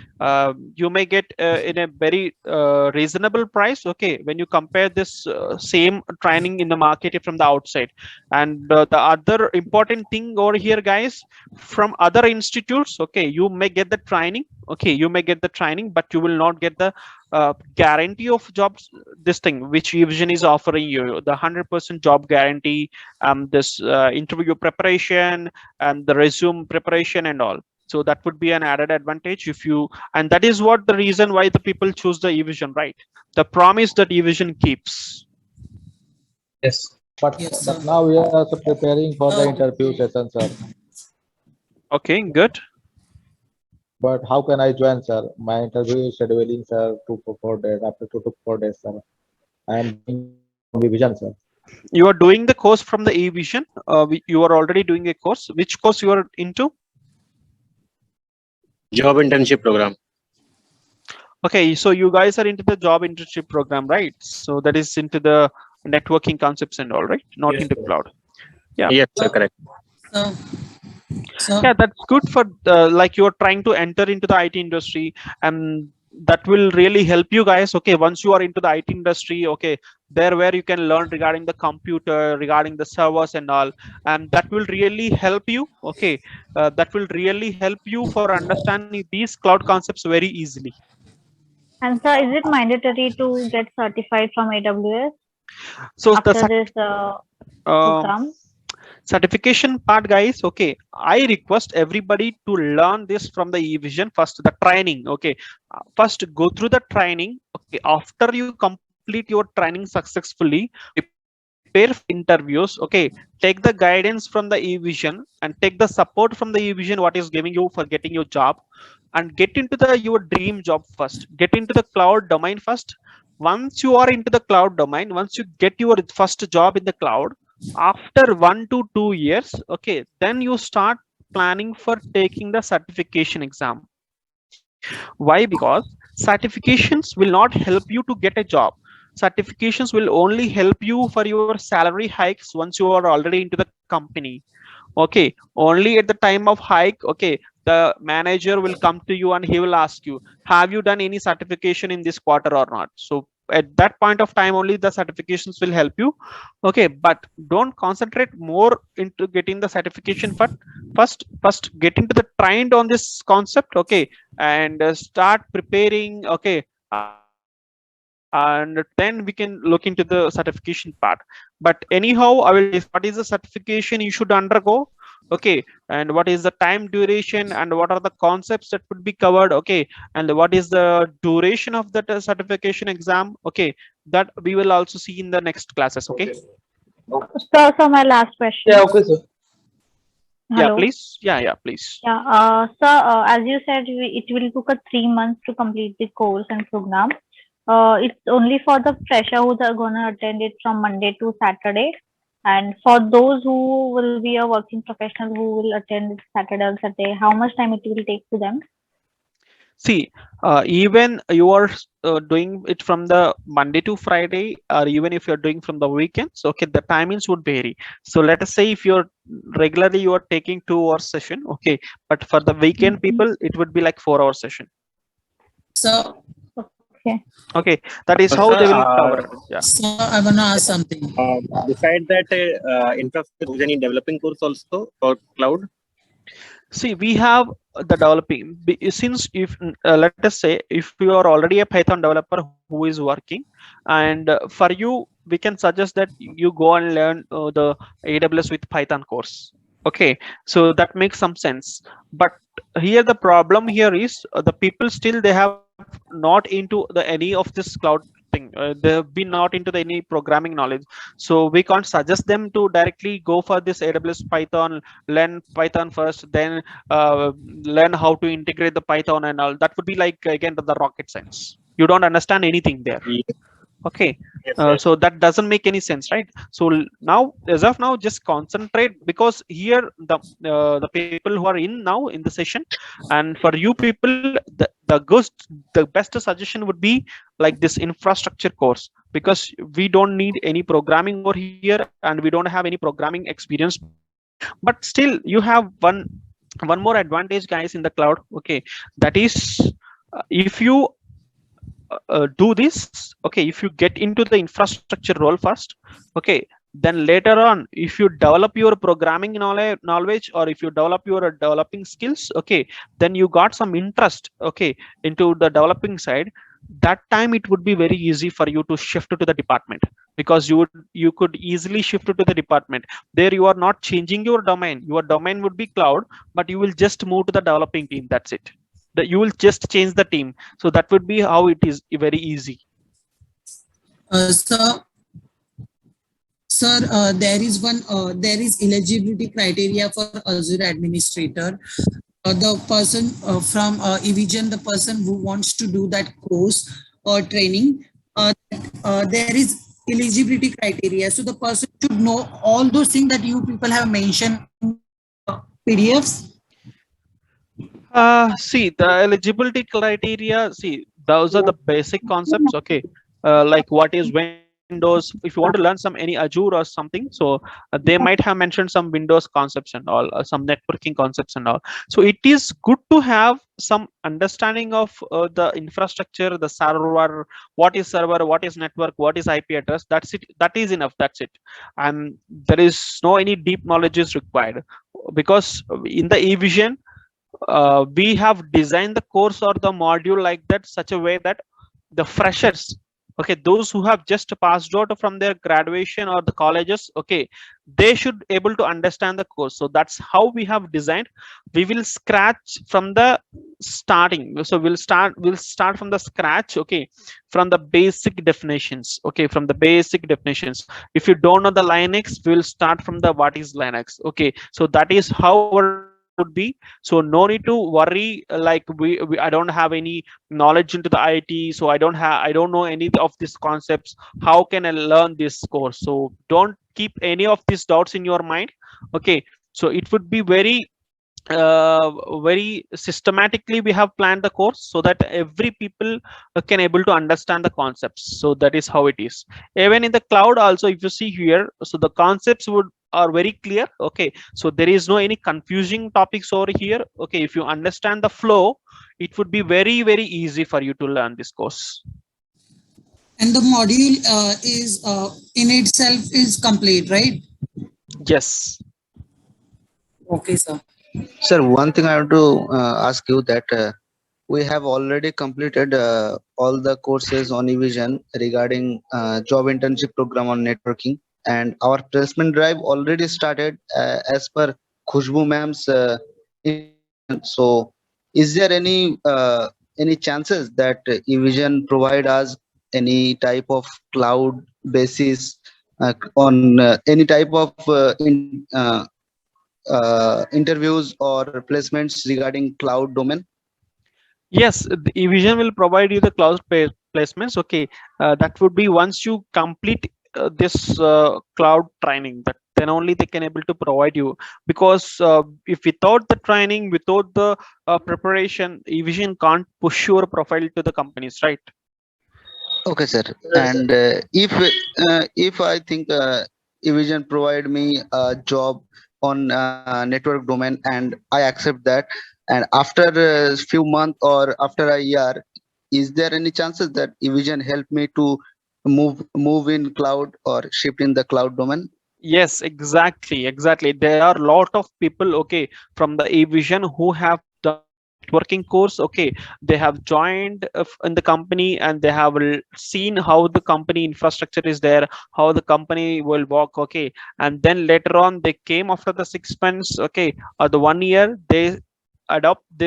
You may get in a very reasonable price, okay, when you compare this same training in the market from the outside. And the other important thing over here, guys, from other institutes, okay, you may get the training, okay, you may get the training, but you will not get the guarantee of jobs, this thing which eVision is offering you, the 100% job guarantee, this interview preparation and the resume preparation and all. So that would be an added advantage if you, and that is what the reason why the people choose the eVision, right? The promise that eVision keeps. Yes. But now we are also preparing for the interview session, sir. Okay, good. But how can I join, sir? My interview is scheduling, sir, 2 to 4 days, after 2 to 4 days, sir. I am doing revision, sir. You are doing the course from the eVision. You are already doing a course. Which course you are into? Job internship program. Okay, so you guys are into the job internship program, right? So that is into the networking concepts and all, right? Not into cloud. Yeah. Yes, sir, correct. Yeah, that's good for like you're trying to enter into the IT industry, and that will really help you guys. Okay, once you are into the IT industry, okay, there where you can learn regarding the computer, regarding the servers and all, and that will really help you. Okay, that will really help you for understanding these cloud concepts very easily. And so, is it mandatory to get certified from AWS So the after this um, program? certification part, guys, okay, I request everybody to learn this from the eVision first, the training. Okay, first go through the training. Okay, after you complete your training successfully, prepare for interviews. Okay, take the guidance from the eVision and take the support from the eVision what is giving you for getting your job, and get into the your dream job first. Get into the cloud domain first. Once you are into the cloud domain, once you get your first job in the cloud, after 1 to 2 years, okay, then you start planning for taking the certification exam. Why? Because certifications will not help you to get a job. Certifications will only help you for your salary hikes once you are already into the company. Okay, only at the time of hike, okay, the manager will come to you and he will ask you, have you done any certification in this quarter or not? So at that point of time only the certifications will help you. Okay, but don't concentrate more into getting the certification, but first get into the trained on this concept. Okay, and start preparing. Okay, and then we can look into the certification part. But anyhow, I will discuss what is the certification you should undergo. Okay, and what is the time duration and what are the concepts that would be covered. Okay, and what is the duration of that certification exam. Okay, that we will also see in the next classes. Okay. So my last question. Yeah, okay, sir. Yeah, Hello. please. Yeah, please. Yeah. So as you said, it will took a 3 months to complete the course and program. It's only for the fresher who are gonna attend it from Monday to Saturday, and for those who will be a working professional who will attend it Saturday or Saturday, how much time it will take to them? See, even you are doing it from the Monday to Friday, or even if you're doing from the weekends, okay, the timings would vary. So let us say if you're regularly you are taking 2 hour session, okay, but for the weekend people, it would be like 4 hour session. So, Okay. Okay, that is how Sir, they will cover it. Yeah. so I want to ask something. Beside that, infrastructure, is any developing course also for cloud? See, we have the developing since if let us say if you are already a Python developer who is working, and for you we can suggest that you go and learn the AWS with Python course. Okay, so that makes some sense. But here the problem here is the people still they have not into the any of this cloud thing. They have been not into the any programming knowledge, so we can't suggest them to directly go for this AWS Python, learn Python first, then learn how to integrate the Python and all. That would be like again the rocket science. You don't understand anything there. Okay, so that doesn't make any sense, right? So now as of now just concentrate, because here the people who are in now in the session, and for you people the best suggestion would be like this infrastructure course, because we don't need any programming over here and we don't have any programming experience. But still you have one more advantage, guys, in the cloud. Okay, that is if you do this, okay, if you get into the infrastructure role first, okay, then later on if you develop your programming knowledge, or if you develop your developing skills, okay, then you got some interest, okay, into the developing side, that time it would be very easy for you to shift to the department, because you could easily shift to the department. There you are not changing your domain would be cloud, but you will just move to the developing team. That's it. That you will just change the team. So that would be how it is very easy. Sir, there is eligibility criteria for Azure administrator. The person from eVision, the person who wants to do that course or training, there is eligibility criteria. So the person should know all those things that you people have mentioned in PDFs. See, the eligibility criteria, see, those are the basic concepts. Okay, like what is when Windows, if you want to learn some any Azure or something, so they might have mentioned some Windows concepts and all, some networking concepts and all. So it is good to have some understanding of the infrastructure, the server, what is server, what is network, what is IP address. That's it. That is enough. That's it. And there is no any deep knowledge is required, because in the eVision, we have designed the course or the module like that such a way that the freshers, okay, those who have just passed out from their graduation or the colleges, okay, they should able to understand the course. So that's how we have designed. We will scratch from the starting, so we'll start from the scratch, okay, from the basic definitions, okay, from the basic definitions. If you don't know the Linux, we will start from the what is Linux, okay. So that is how our course would be. So no need to worry, like I don't have any knowledge into the IT, so I don't know any of these concepts, how can I learn this course? So don't keep any of these doubts in your mind, okay. So it would be very systematically we have planned the course so that every people can able to understand the concepts. So that is how it is. Even in the cloud also, if you see here, so the concepts would are very clear, okay. So there is no any confusing topics over here, okay. If you understand the flow, it would be very easy for you to learn this course. And the module is in itself is complete, right? Yes. Okay, sir. Sir, one thing I want to ask you that we have already completed all the courses on eVision regarding job internship program on networking, and our placement drive already started as per Khushbu ma'am's information. So is there any chances that eVision provide us any type of cloud basis on any type of interviews or placements regarding cloud domain? Yes, the eVision will provide you the cloud placements, okay. That would be once you complete this cloud training, that then only they can able to provide you. Because if without the training, without the preparation, eVision can't push your profile to the companies, right? Okay, sir. And if I think eVision provide me a job on network domain and I accept that, and after a few months or after a year, is there any chances that eVision help me to move in cloud or shift in the cloud domain? Yes, exactly. There are a lot of people, okay, from the eVision who have done networking course, okay. They have joined in the company, and they have seen how the company infrastructure is there, how the company will work, okay. And then later on, they came after the 6 months, okay, or the 1 year, they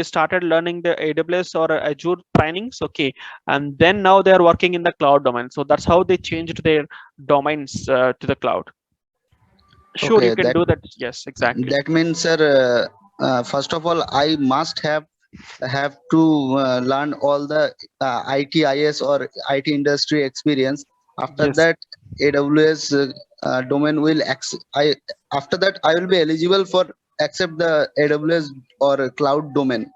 started learning the AWS or Azure trainings, okay. And then now they are working in the cloud domain. So that's how they changed their domains to the cloud. Sure, Okay, you can do that. Yes, exactly. that means, sir, first of all, I must have to learn all the ITIS or IT industry experience. After Yes. that, AWS domain will after that I will be eligible for accept the AWS or cloud domain,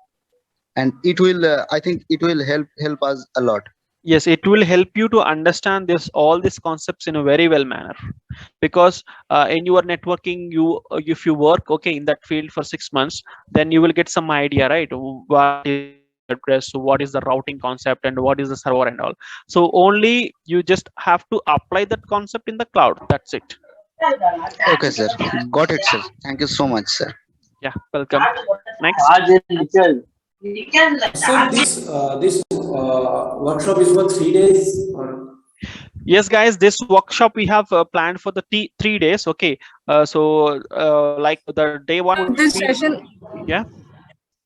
and it will I think it will help us a lot. Yes, it will help you to understand this all these concepts in a very well manner. Because in your networking, if you work, okay, in that field for 6 months, then you will get some idea, right? What is address, what is the routing concept, and what is the server and all. So only you just have to apply that concept in the cloud. That's it. Okay, sir, got it, sir. Thank you so much, sir. Yeah, welcome. Next. So this workshop is for 3 days or? Yes, guys, this workshop we have planned for the 3 days, okay. So like the day one would This be, session, yeah.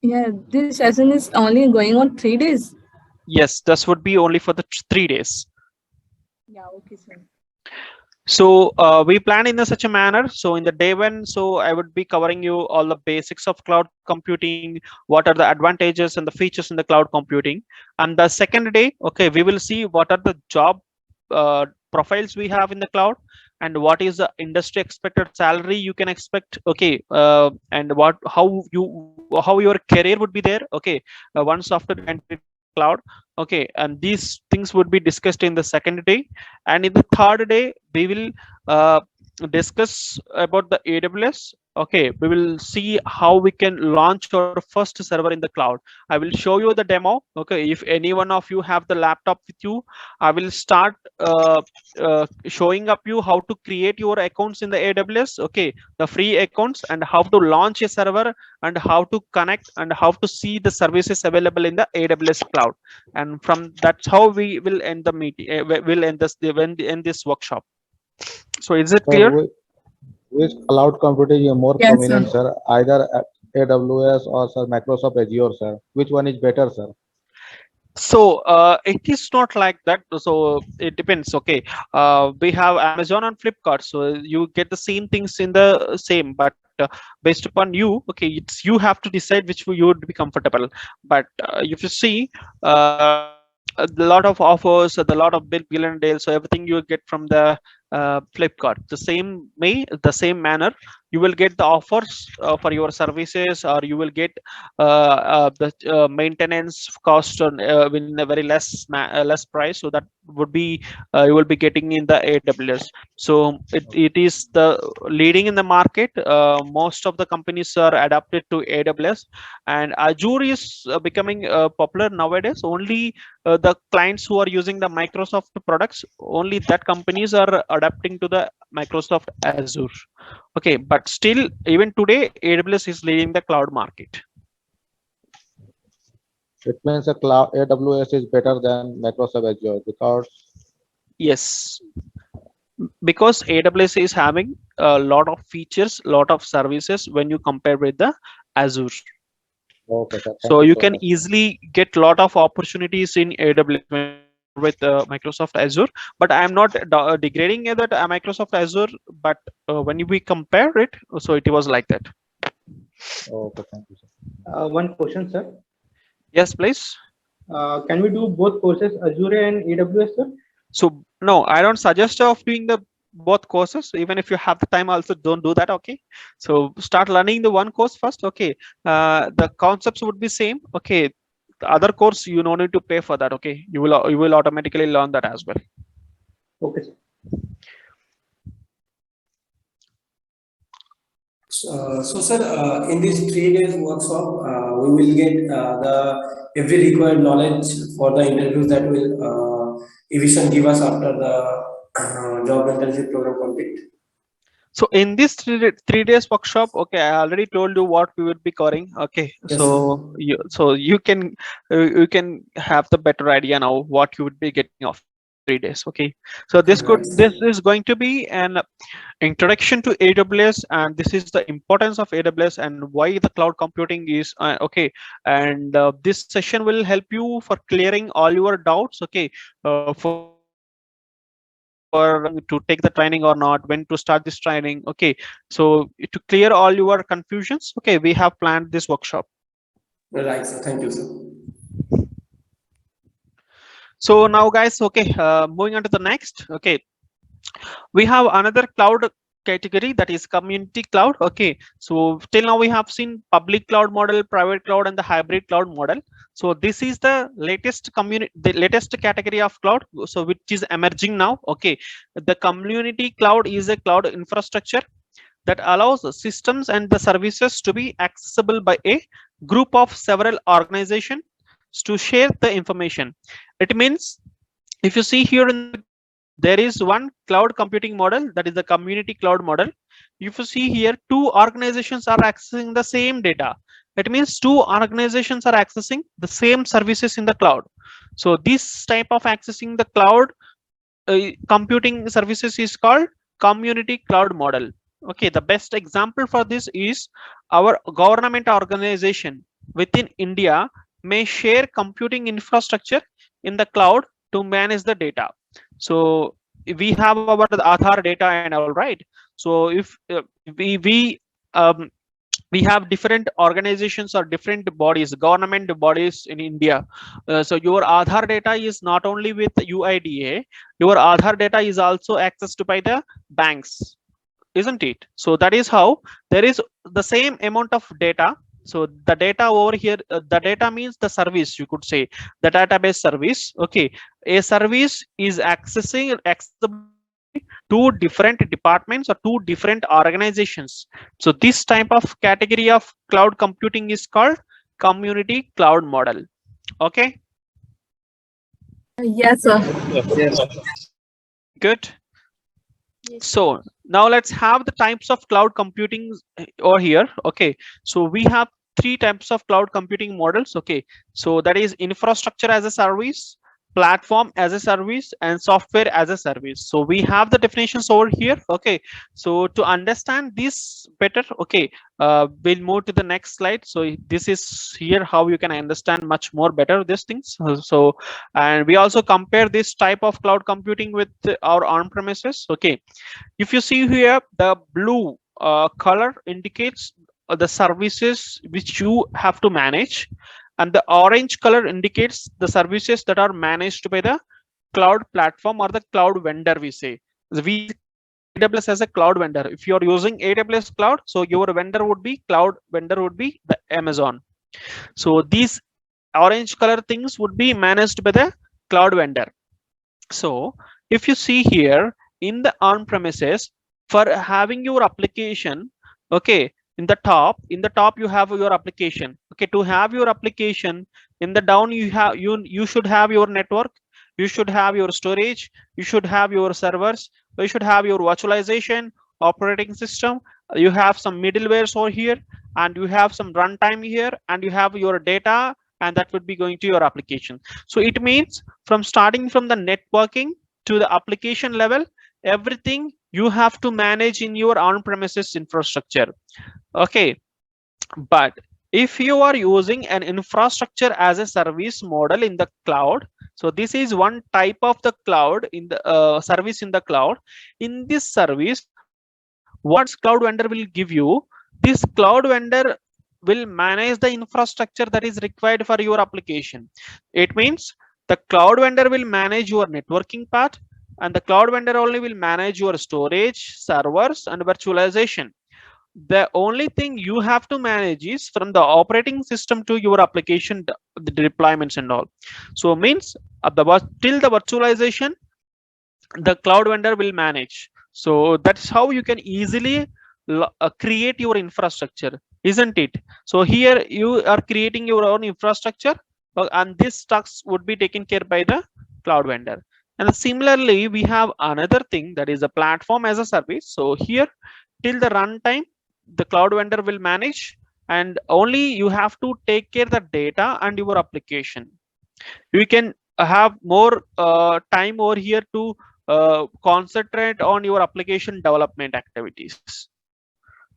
yeah, this session is only going on 3 days. Yes, this would be only for the 3 days. Yeah, okay, sir. So we plan in such a manner. So in the day one, so I would be covering you all the basics of cloud computing, what are the advantages and the features in the cloud computing. And the second day, okay, we will see what are the job profiles we have in the cloud, and what is the industry expected salary you can expect, okay. And how your career would be there, okay, once after entering cloud. Okay, and these things would be discussed in the second day, and in the third day we will discuss about the AWS. Okay, we will see how we can launch our first server in the cloud. I will show you the demo. Okay, if any one of you have the laptop with you, I will start showing up you how to create your accounts in the AWS. Okay, the free accounts, and how to launch a server, and how to connect, and how to see the services available in the AWS cloud. And from that's how we will end the meeting. We'll end this workshop. So is it Sir, clear? which cloud computing is more Yes, prominent, sir. sir? Either AWS or sir Microsoft Azure, sir. Which one is better, sir? So it is not like that. So it depends. Okay, we have Amazon and Flipkart, so you get the same things in the same, but based upon you. Okay, it's you have to decide which you would be comfortable. But if you see a lot of offers, a lot of bill and deal, so everything you get from the Flipkart, the same manner you will get the offers for your services, or you will get the maintenance cost on in a very less price. So that would be you will be getting in the AWS. So it is the leading in the market. Most of the companies are adapted to AWS, and Azure is becoming popular nowadays. Only the clients who are using the Microsoft products, only that companies are adapting to the Microsoft Azure. Okay, but still even today AWS is leading the cloud market. It means a cloud AWS is better than Microsoft Azure because Yes, because AWS is having a lot of features, lot of services when you compare with the Azure. okay, sir. Thank So you you so can much. easily get lot of opportunities in AWS when you compare with Microsoft Azure. But I am not degrading that Microsoft Azure, but when we compare it, so it was like that. Okay, thank you, sir. One question, sir. Yes, please. Can we do both courses, Azure and AWS, sir? So no, I don't suggest of doing the both courses. Even if you have the time, also don't do that. Okay, so start learning the one course first. Okay, the concepts would be same. Okay, the other course you no need to pay for that. Okay, you will automatically learn that as well. Okay, sir. So, sir, in this 3 days workshop, we will get the every required knowledge for the interviews that will Evision give us after the job internship program complete. So in this 3 days workshop, okay, I already told you what we will be covering. Okay, Yes, so you can have the better idea now what you would be getting after these 3 days. Okay, so this is going to be an introduction to AWS, and this is the importance of AWS and why the cloud computing is okay. And this session will help you for clearing all your doubts. Okay, for to take the training or not, when to start this training. Okay, so to clear all your confusions, okay, we have planned this workshop. Right, sir. Thank you, sir. So now guys, okay, moving on to the next. Okay, we have another cloud category, that is community cloud. Okay, so till now we have seen public cloud model, private cloud, and the hybrid cloud model. So this is the latest category of cloud, so which is emerging now. Okay, the community cloud is a cloud infrastructure that allows the systems and the services to be accessible by a group of several organizations to share the information. It means if you see here in the picture, there is one cloud computing model, that is the community cloud model. If you see here, two organizations are accessing the same data. It means two organizations are accessing the same services in the cloud. So this type of accessing the cloud computing services is called community cloud model. Okay, the best example for this is our government organization within India may share computing infrastructure in the cloud to manage the data. So we have our Aadhaar data and all, right? So if um, we have different organizations or different bodies, government bodies in India. So your Aadhaar data is not only with UIDA, your Aadhaar data is also accessed by the banks, isn't it? So that is how there is the same amount of data So the data over here, the data means the service, you could say the database service. Okay, a service is accessible by two different departments or two different organizations. So this type of category of cloud computing is called community cloud model. Okay, Yes, sir. Yes. good. So now let's have the types of cloud computing over here. Okay, so we have three types of cloud computing models. Okay, so that is infrastructure as a service, platform as a service, and software as a service. So we have the definitions over here. Okay, so to understand this better, okay, we'll move to the next slide. So this is here how you can understand much more better these things. So and we also compare this type of cloud computing with our on premises. Okay, if you see here, the blue color indicates the services which you have to manage, and the orange color indicates the services that are managed by the cloud platform or the cloud vendor. We say we AWS as a cloud vendor. If you are using AWS cloud, so your vendor would be cloud vendor would be the Amazon. So these orange color things would be managed by the cloud vendor. So if you see here in the on premises, for having your application, okay, in the top you have your application. Okay, to have your application, in the down you should have your network, you should have your storage, you should have your servers, you should have your virtualization, operating system, you have some middlewares over here, and you have some runtime here, and you have your data, and that would be going to your application. So it means from starting from the networking to the application level, everything you have to manage in your on-premises infrastructure. Okay, but if you are using an infrastructure as a service model in the cloud, so this is one type of the cloud in the service in the cloud. In this service, what cloud vendor will give you, this cloud vendor will manage the infrastructure that is required for your application. It means the cloud vendor will manage your networking part, and the cloud vendor only will manage your storage, servers, and virtualization. The only thing you have to manage is from the operating system to your application, the deployments and all. So means till the virtualization, the cloud vendor will manage. So that's how you can easily create your infrastructure, isn't it? So here you are creating your own infrastructure, and this tasks would be taken care by the cloud vendor. And similarly, we have another thing, that is a platform as a service. So here till the runtime, the cloud vendor will manage, and only you have to take care the data and your application. You can have more time over here to concentrate on your application development activities,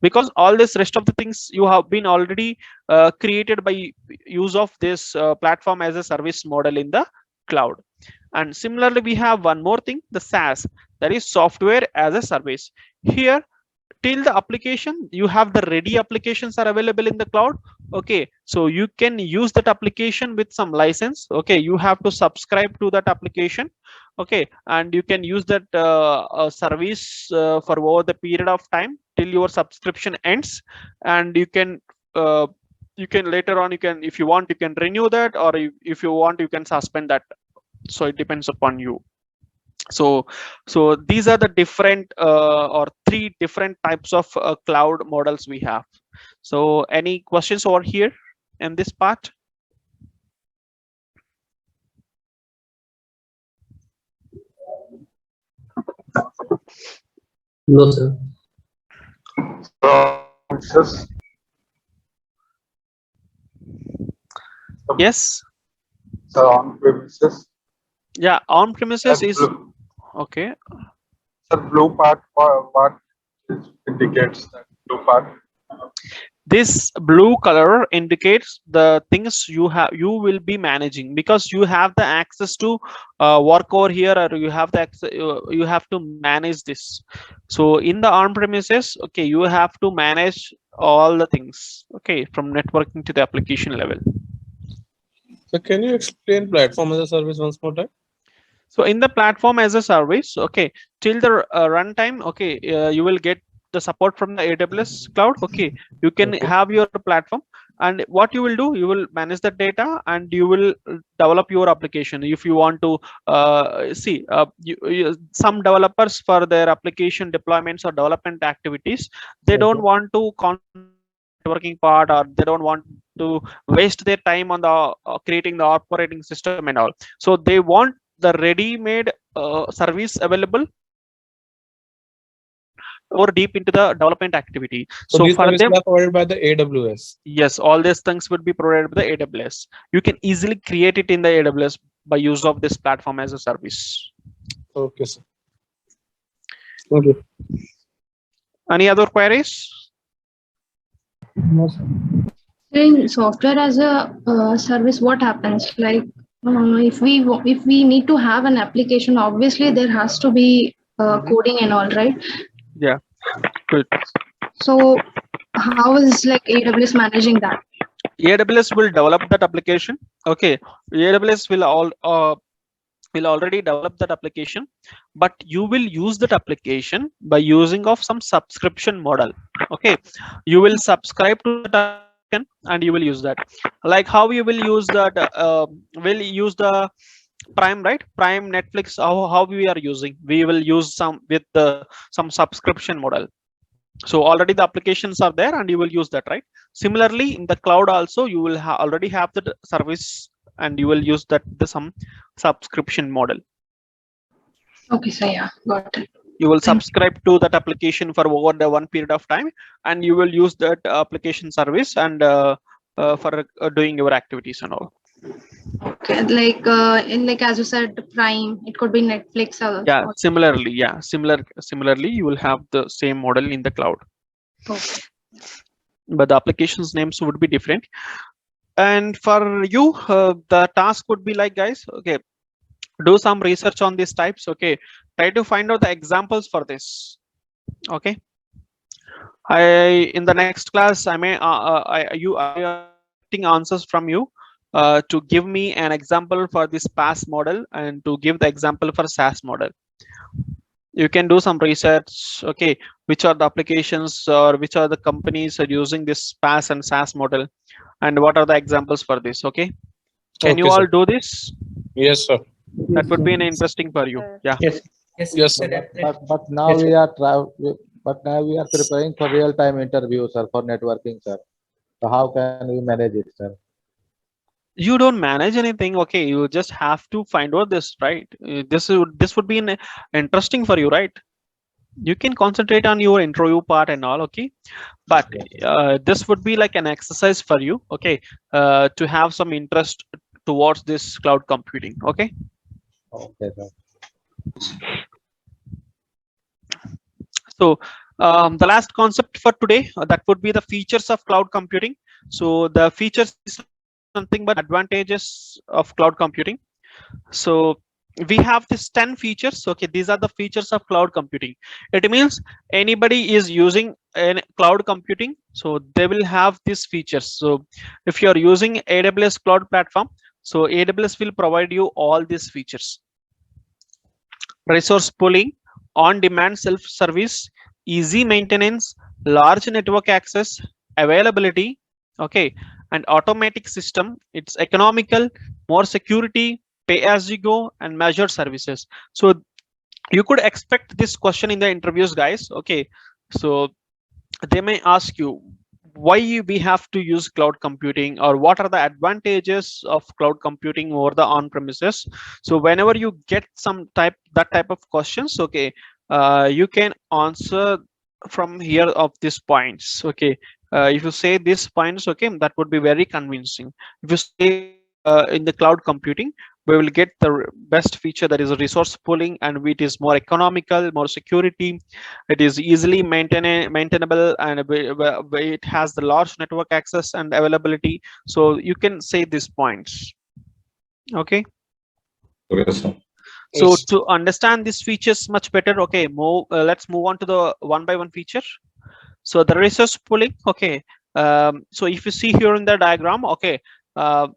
because all this rest of the things you have been already created by use of this platform as a service model in the cloud. And similarly, we have one more thing, the SaaS, that is software as a service. Here till the application, you have the ready applications are available in the cloud. Okay, so you can use that application with some license. Okay, you have to subscribe to that application. Okay, and you can use that service for over the period of time till your subscription ends, and you can later on, you can, if you want, you can renew that, or if you want, you can suspend that. So it depends upon you. So these are the different or three different types of cloud models we have. So any questions over here in this part? No, sir. Yes. So on premises. Yeah, on premises is okay. The blue part, what indicates that blue part? This blue color indicates the things you will be managing, because you have the access to work over here, or you have the access, you have to manage this. So in the on premises, okay, you have to manage all the things, okay, from networking to the application level. So can you explain platform as a service once more time? So in the platform as a service, okay, till the runtime, okay, you will get the support from the AWS cloud. Okay, you can have your platform, And what you will do, you will manage the data and you will develop your application. If you want to some developers for their application deployments or development activities, they don't want to networking part, or they don't want to waste their time on the creating the operating system and all. So they want the ready-made service available more deep into the development activity. So So these for services them, are provided by the AWS. yes, all these things would be provided by the AWS. You can easily create it in the AWS by use of this platform as a service. Okay, sir. Thank you. Any other queries? No, sir. In software as a service, what happens? Like if we need to have an application, obviously there has to be coding and all, right? Yeah, good. So how is like AWS managing that? AWS will develop that application. Okay, AWS will already develop that application, but you will use that application by using of some subscription model. Okay, you will subscribe to that application and you will use that. Like how you will use that? Will use the Prime, right? Prime, Netflix. How we are using? We will use some with some subscription model. So already the applications are there and you will use that, right? Similarly, in the cloud also, you will already have the service and you will use that some subscription model. Okay, so yeah, got it. You will subscribe to that application for over the one period of time, and you will use that application service and for doing your activities and all. Okay, like as you said, Prime, it could be Netflix. Yeah, similarly, you will have the same model in the cloud. Okay. But the applications names would be different. And for you, the task would be like, guys, okay, do some research on these types. Okay, try to find out the examples for this. Okay, in the next class I may I am getting answers from you to give me an example for this PaaS model and to give the example for SaaS model. You can do some research. Okay, which are the applications or which are the companies are using this PaaS and SaaS model, and what are the examples for this? Okay, can you all do this? Yes, sir. That would be an interesting for you. Yeah. Yes, sir. But now we are preparing for real-time interviews, sir, for networking, sir. So how can we manage it, sir? You don't manage anything. Okay, you just have to find out this, right? This would be interesting for you, right? You can concentrate on your interview part and all. Okay, but this would be like an exercise for you. Okay, to have some interest towards this cloud computing. Okay. Okay, sir. So the last concept for today, that would be the features of cloud computing. So the features is nothing but advantages of cloud computing. So we have this 10 features. Okay, these are the features of cloud computing. It means anybody is using a cloud computing, so they will have these features. So if you are using AWS cloud platform, so AWS will provide you all these features: resource pooling, on-demand self-service, easy maintenance, large network access, availability, okay, and automatic system. It's economical, more security, pay as you go, and measured services. So you could expect this question in the interviews, guys. Okay, so they may ask you why we have to use cloud computing, or what are the advantages of cloud computing over the on-premises. So whenever you get that type of questions, okay, you can answer from here of these points. Okay, if you say these points, okay, that would be very convincing. If you say in the cloud computing, we will get the best feature, that is a resource pooling, and it is more economical, more security, it is easily maintainable, and it has the large network access and availability. So you can say these points. Okay. Okay, sir. So to understand these features much better, okay, let's move on to the one by one feature. So the resource pooling. Okay, so if you see here in the diagram, okay,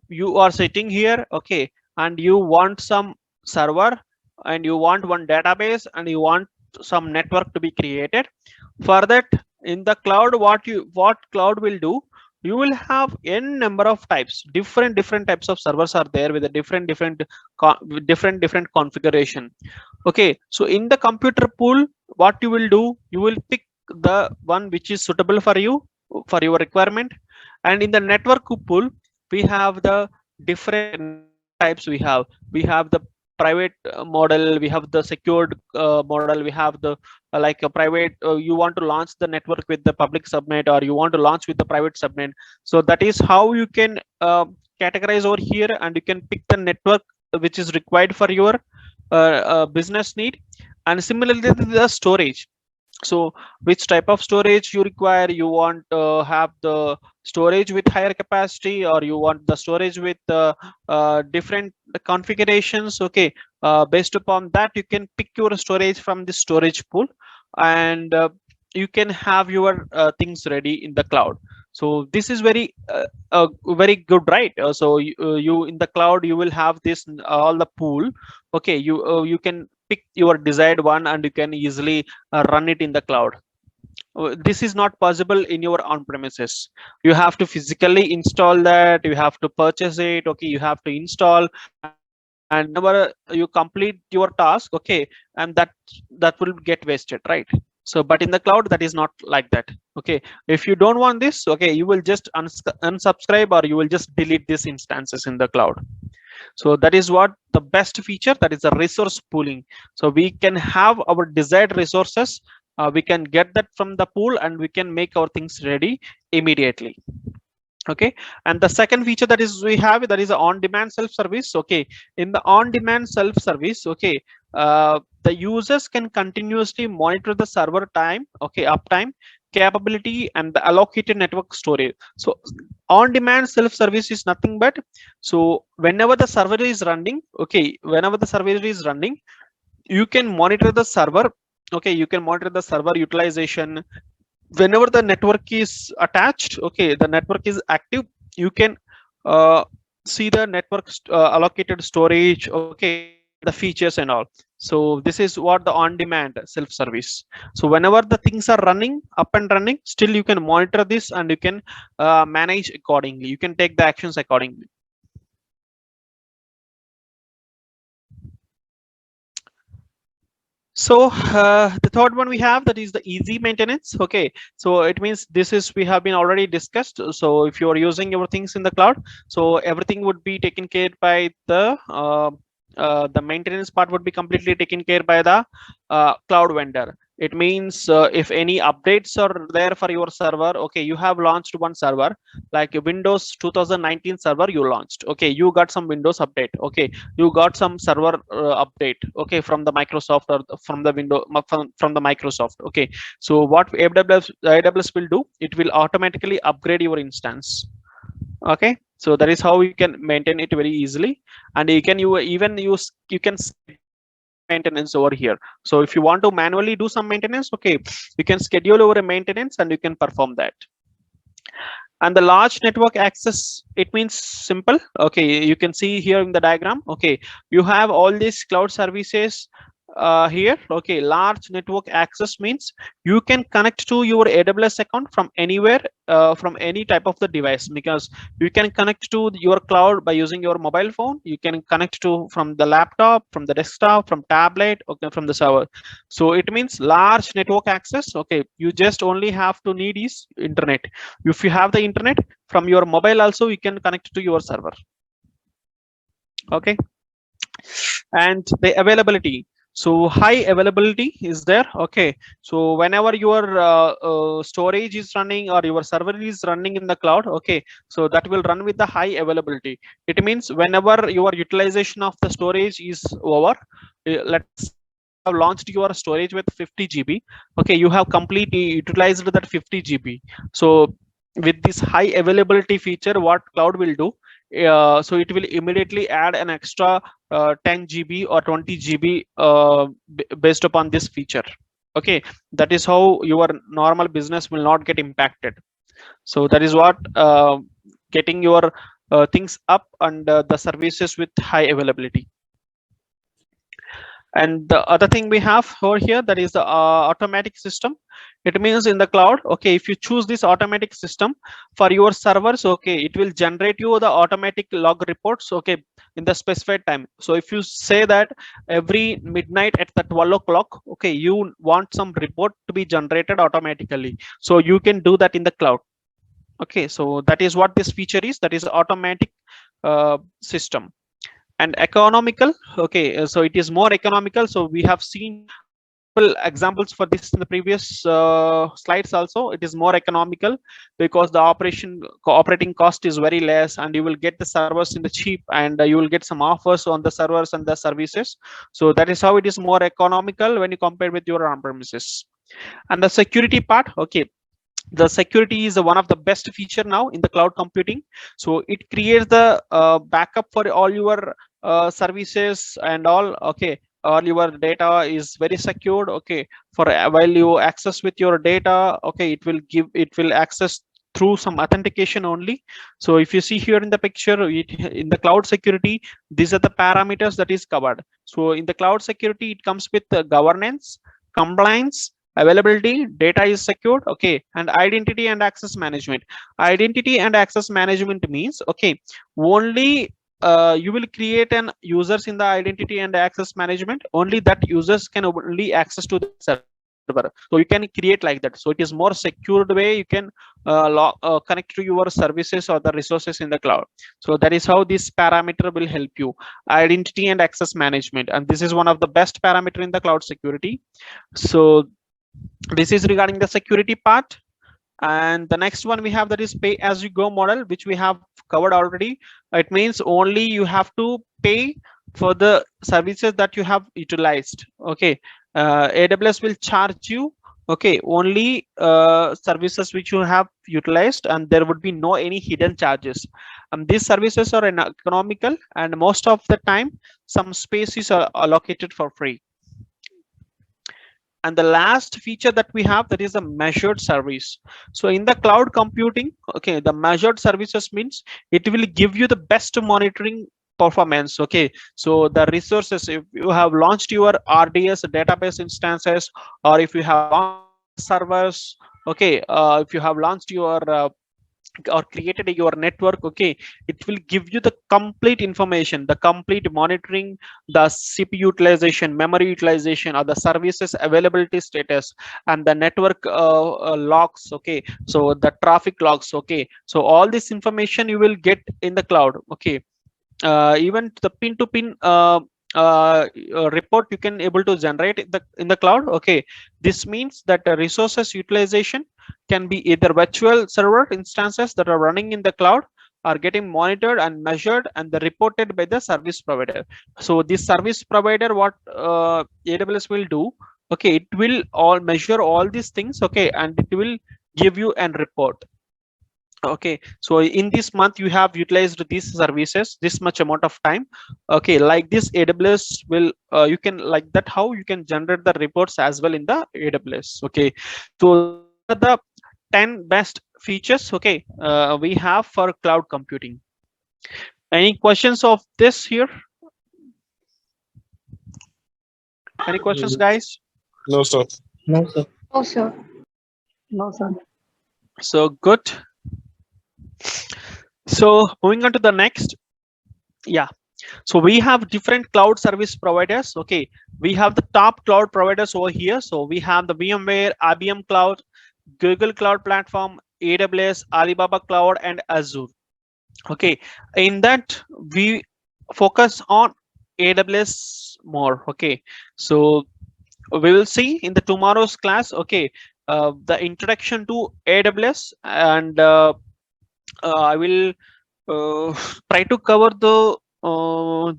you are sitting here, okay, and you want some server, and you want one database, and you want some network to be created. For that, in the cloud, what cloud will do, you will have n number of types, different types of servers are there with a different configuration. Okay, so in the computer pool, what you will do, you will pick the one which is suitable for you, for your requirement. And in the network pool, we have the different types. We have the private model, we have the secured model, we have the like a private, you want to launch the network with the public subnet, or you want to launch with the private subnet. So that is how you can categorize over here, and you can pick the network which is required for your business need. And similarly the storage, so which type of storage you require, you want to have the storage with higher capacity, or you want the storage with different configurations. Okay, based upon that you can pick your storage from the storage pool, and you can have your things ready in the cloud. So this is very good, right? So you in the cloud you will have this all the pool. Okay, you can pick your desired one, and you can easily run it in the cloud. This is not possible in your on premises. You have to physically install that, you have to purchase it. Okay, you have to install, and whenever you complete your task, okay, and that will get wasted, right? So but in the cloud that is not like that. Okay, if you don't want this, okay, you will just unsubscribe, or you will just delete these instances in the cloud. So that is what the best feature, that is the resource pooling. So we can have our desired resources, we can get that from the pool, and we can make our things ready immediately. Okay, and the second feature that is we have, that is on-demand self-service. Okay, in the on-demand self-service, okay, the users can continuously monitor the server time, okay, uptime, capability, and the allocated network storage. So on-demand self-service is nothing but, so whenever the server is running, okay, whenever the server is running, you can monitor the server. Okay, you can monitor the server utilization. Whenever the network is attached, okay, the network is active, you can see the network allocated storage, okay, the features and all. So this is what the on-demand self-service. So whenever the things are running up and running, still you can monitor this, and you can manage accordingly, you can take the actions accordingly. So the third one we have, that is the easy maintenance. Okay, so it means this is, we have been already discussed. So if you are using your things in the cloud, so everything would be taken care by the maintenance part would be completely taken care by the cloud vendor. It means if any updates are there for your server, okay, you have launched one server like a Windows 2019 server you launched, okay, you got some Windows update, okay, you got some server update, okay, from the Microsoft, or from the window from the Microsoft. Okay, so what AWS will do, it will automatically upgrade your instance. Okay, so that is how you can maintain it very easily, and you can you can maintenance over here. So if you want to manually do some maintenance, okay, you can schedule over a maintenance, and you can perform that. And the large network access, it means simple. Okay, you can see here in the diagram. Okay, you have all these cloud services here. Okay, large network access means you can connect to your AWS account from anywhere, from any type of the device, because you can connect to your cloud by using your mobile phone, you can connect to from the laptop, from the desktop, from tablet, okay, from the server. So it means large network access. Okay, you just only have to need is internet. If you have the internet from your mobile also, you can connect to your server. Okay, and the availability, so high availability is there. Okay, so whenever your storage is running, or your server is running in the cloud, okay, so that will run with the high availability. It means whenever your utilization of the storage is over, let's you have launched your storage with 50 GB, okay, you have completely utilized that 50 GB. So with this high availability feature, what cloud will do, so it will immediately add an extra 10 GB or 20 GB based upon this feature. Okay, that is how your normal business will not get impacted. So that is what getting your things up, and the services with high availability. And the other thing we have over here, that is the automatic system. It means in the cloud, okay, if you choose this automatic system for your servers, okay, it will generate you the automatic log reports, okay, in the specified time. So if you say that every midnight at the 12 o'clock, okay, you want some report to be generated automatically, so you can do that in the cloud. Okay, so that is what this feature is, that is automatic system. And economical, okay, so it is more economical. So we have seen multiple examples for this in the previous slides also. It is more economical because the operating cost is very less, and you will get the servers in the cheap, and you will get some offers on the servers and the services. So that is how it is more economical when you compare with your on-premises. And the security part, okay, the security is one of the best feature now in the cloud computing. So it creates the backup for all your services and all, okay, all your data is very secured, okay, for while you access with your data, okay, it will access through some authentication only. So if you see here in the picture, in the cloud security, these are the parameters that is covered. So in the cloud security, it comes with governance, compliance, availability, data is secured, okay, and identity and access management. Identity and access management means, okay, only you will create an users in the identity and access management, only that users can only access to the server. So you can create like that, so it is more secured way you can connect to your services or the resources in the cloud. So that is how this parameter will help you, identity and access management, and this is one of the best parameter in the cloud security. So this is regarding the security part. And the next one we have, that is pay as you go model, which we have covered already. It means only you have to pay for the services that you have utilized, okay. AWS will charge you, okay, only services which you have utilized, and there would be no any hidden charges. These services are economical, and most of the time some space is allocated for free. And the last feature that we have, that is a measured service. So in the cloud computing, okay, the measured services means it will give you the best monitoring performance, okay. So the resources, if you have launched your RDS database instances, or if you have launched servers, okay, if you have launched your or created your network, okay, it will give you the complete information, the complete monitoring, the CPU utilization, memory utilization, or the services availability status, and the network logs, okay, so the traffic logs, okay. So all this information you will get in the cloud, okay. Even the pin to pin report you can able to generate in the cloud, okay. This means that the resources utilization can be either virtual server instances that are running in the cloud, are getting monitored and measured and reported by the service provider. So this service provider, what AWS will do, okay, it will all measure all these things, okay, and it will give you an report. Okay, so in this month you have utilized these services this much amount of time, okay, like this AWS will you can like that, how you can generate the reports as well in the AWS, okay. So these are the 10 best features, okay, we have for cloud computing. Any questions of this here? Any questions, guys? No, sir. No, sir. Oh, sir. No, sir. So good. So moving on to the next, yeah. So we have different cloud service providers, okay. We have the top cloud providers over here. So we have the VMware, IBM Cloud, Google Cloud Platform, AWS, Alibaba Cloud, and Azure, okay. In that we focus on AWS more, okay. So we will see in the tomorrow's class, okay, the introduction to AWS, and I will try to cover the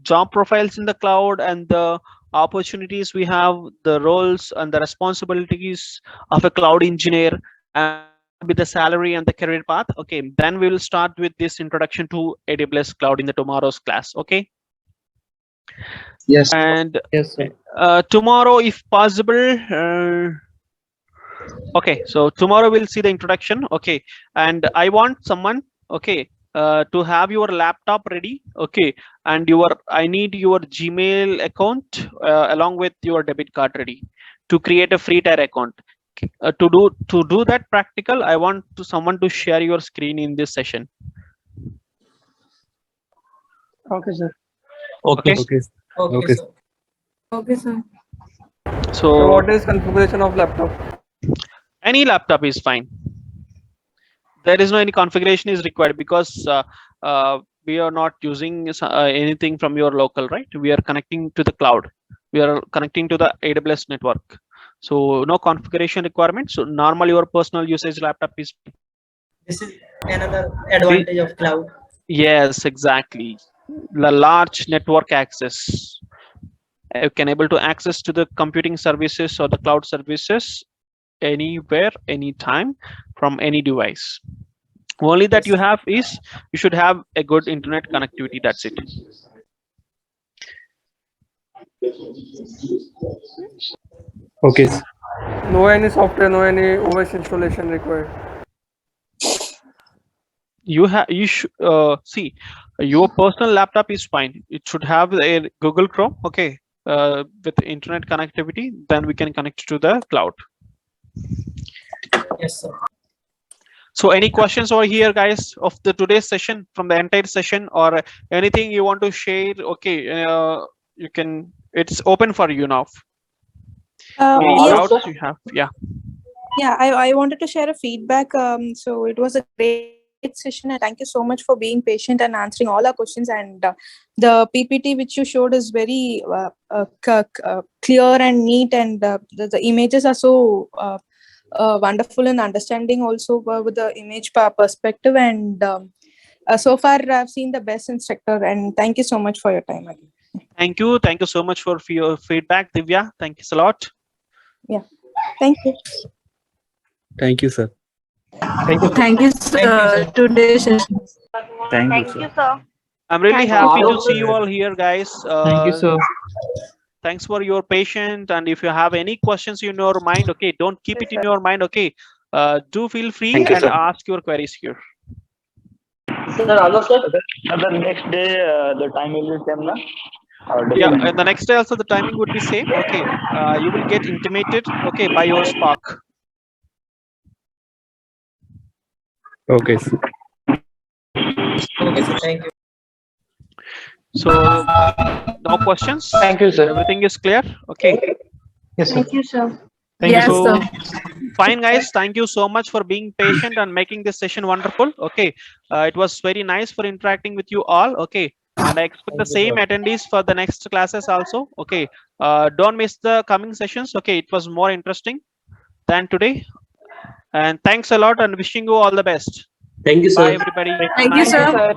job profiles in the cloud and the opportunities we have, the roles and the responsibilities of a cloud engineer, and what would be the salary and the career path, okay. Then we will start with this introduction to AWS cloud in the tomorrow's class, okay. Yes. And Yes, sir. tomorrow if possible, okay, so tomorrow we'll see the introduction, okay. And I want someone, okay, to have your laptop ready, okay, and I need your Gmail account along with your debit card ready to create a free tier account. Okay, to do that practical, I want someone to share your screen in this session. Okay, sir. Okay. Okay, sir. Okay, sir. So what is configuration of laptop? Any laptop is fine. There is no any configuration is required because we are not using anything from your local, right? We are connecting to the cloud. We are connecting to the AWS network. So no configuration requirement. So normal your personal usage laptop is. This is another advantage of cloud. Yes, exactly. The large network access. You can able to access to the computing services or the cloud services anywhere, anytime, from any device. Only that you have is you should have a good internet connectivity. That's it. Okay. No any software, no any OS installation required. You should see your personal laptop is fine. It should have a Google Chrome, okay, with internet connectivity. Then we can connect to the cloud. Yes, sir. So any questions over here, guys, of the today's session, from the entire session, or anything you want to share? Okay, you can. It's open for you now. Yes. You have, yeah. Yeah, I wanted to share a feedback. So it was a great session, and thank you so much for being patient and answering all our questions. And the PPT which you showed is very clear and neat, and the images are so wonderful in understanding also with the image perspective. And so far, I've seen the best instructor. And thank you so much for your time again. Thank you so much for your feedback, Divya. Thank you a lot. Yeah, thank you. Thank you, sir. Thank you, sir. Today's session. Thank you, sir. I'm really Thank you. happy to see you all here, guys. Thank you, sir. Thanks for your patience. And if you have any questions in your mind, okay, don't keep it in your mind, okay. Do feel free Thank you, and sir. ask your queries here. The next day, the time will be same, na? Yeah, and the next day also the timing would be same. Okay, you will get intimated, okay, by your Spark. Okay, sir. Okay, sir. Thank you. So no questions. Thank you, sir. Everything is clear. Okay. Yes, sir. Thank you, sir. Thank Yes, you. So sir. fine, guys. Thank you so much for being patient and making this session wonderful. Okay, it was very nice for interacting with you all. Okay, and I expect the same attendees for the next classes also. Okay, don't miss the coming sessions. Okay, it was more interesting than today. And thanks a lot, and wishing you all the best. Thank you, sir. Bye, everybody. Thank you, sir.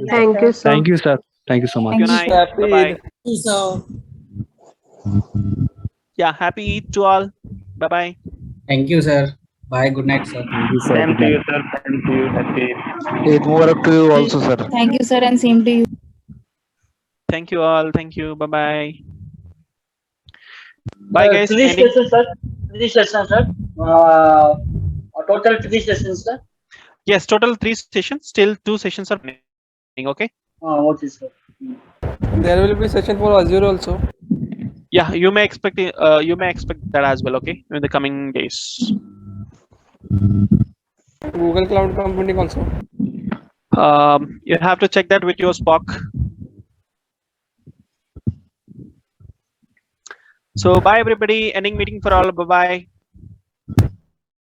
Thank you, sir. Thank you, sir. Thank you so much. Good night. Bye bye. So, Yeah, happy Eid to all. Bye bye. Thank you, sir. Bye. Good night, sir. Thank you, sir. Same to you, sir. Same to you. Happy. Eid Mubarak to you also, sir. Thank you, sir, and same to you. Thank you all. Thank you. Bye bye. Bye, guys. Three Ending. sessions, sir. Three sessions, sir. Total 3 sessions, sir. Yes, total 3 sessions. Still 2 sessions are pending. Okay. Okay, sir. There will be session for Azure also. Yeah, you may expect that as well. Okay, in the coming days. Google Cloud Computing also. You have to check that with your Spark. So bye, everybody. Ending meeting for all. Bye bye.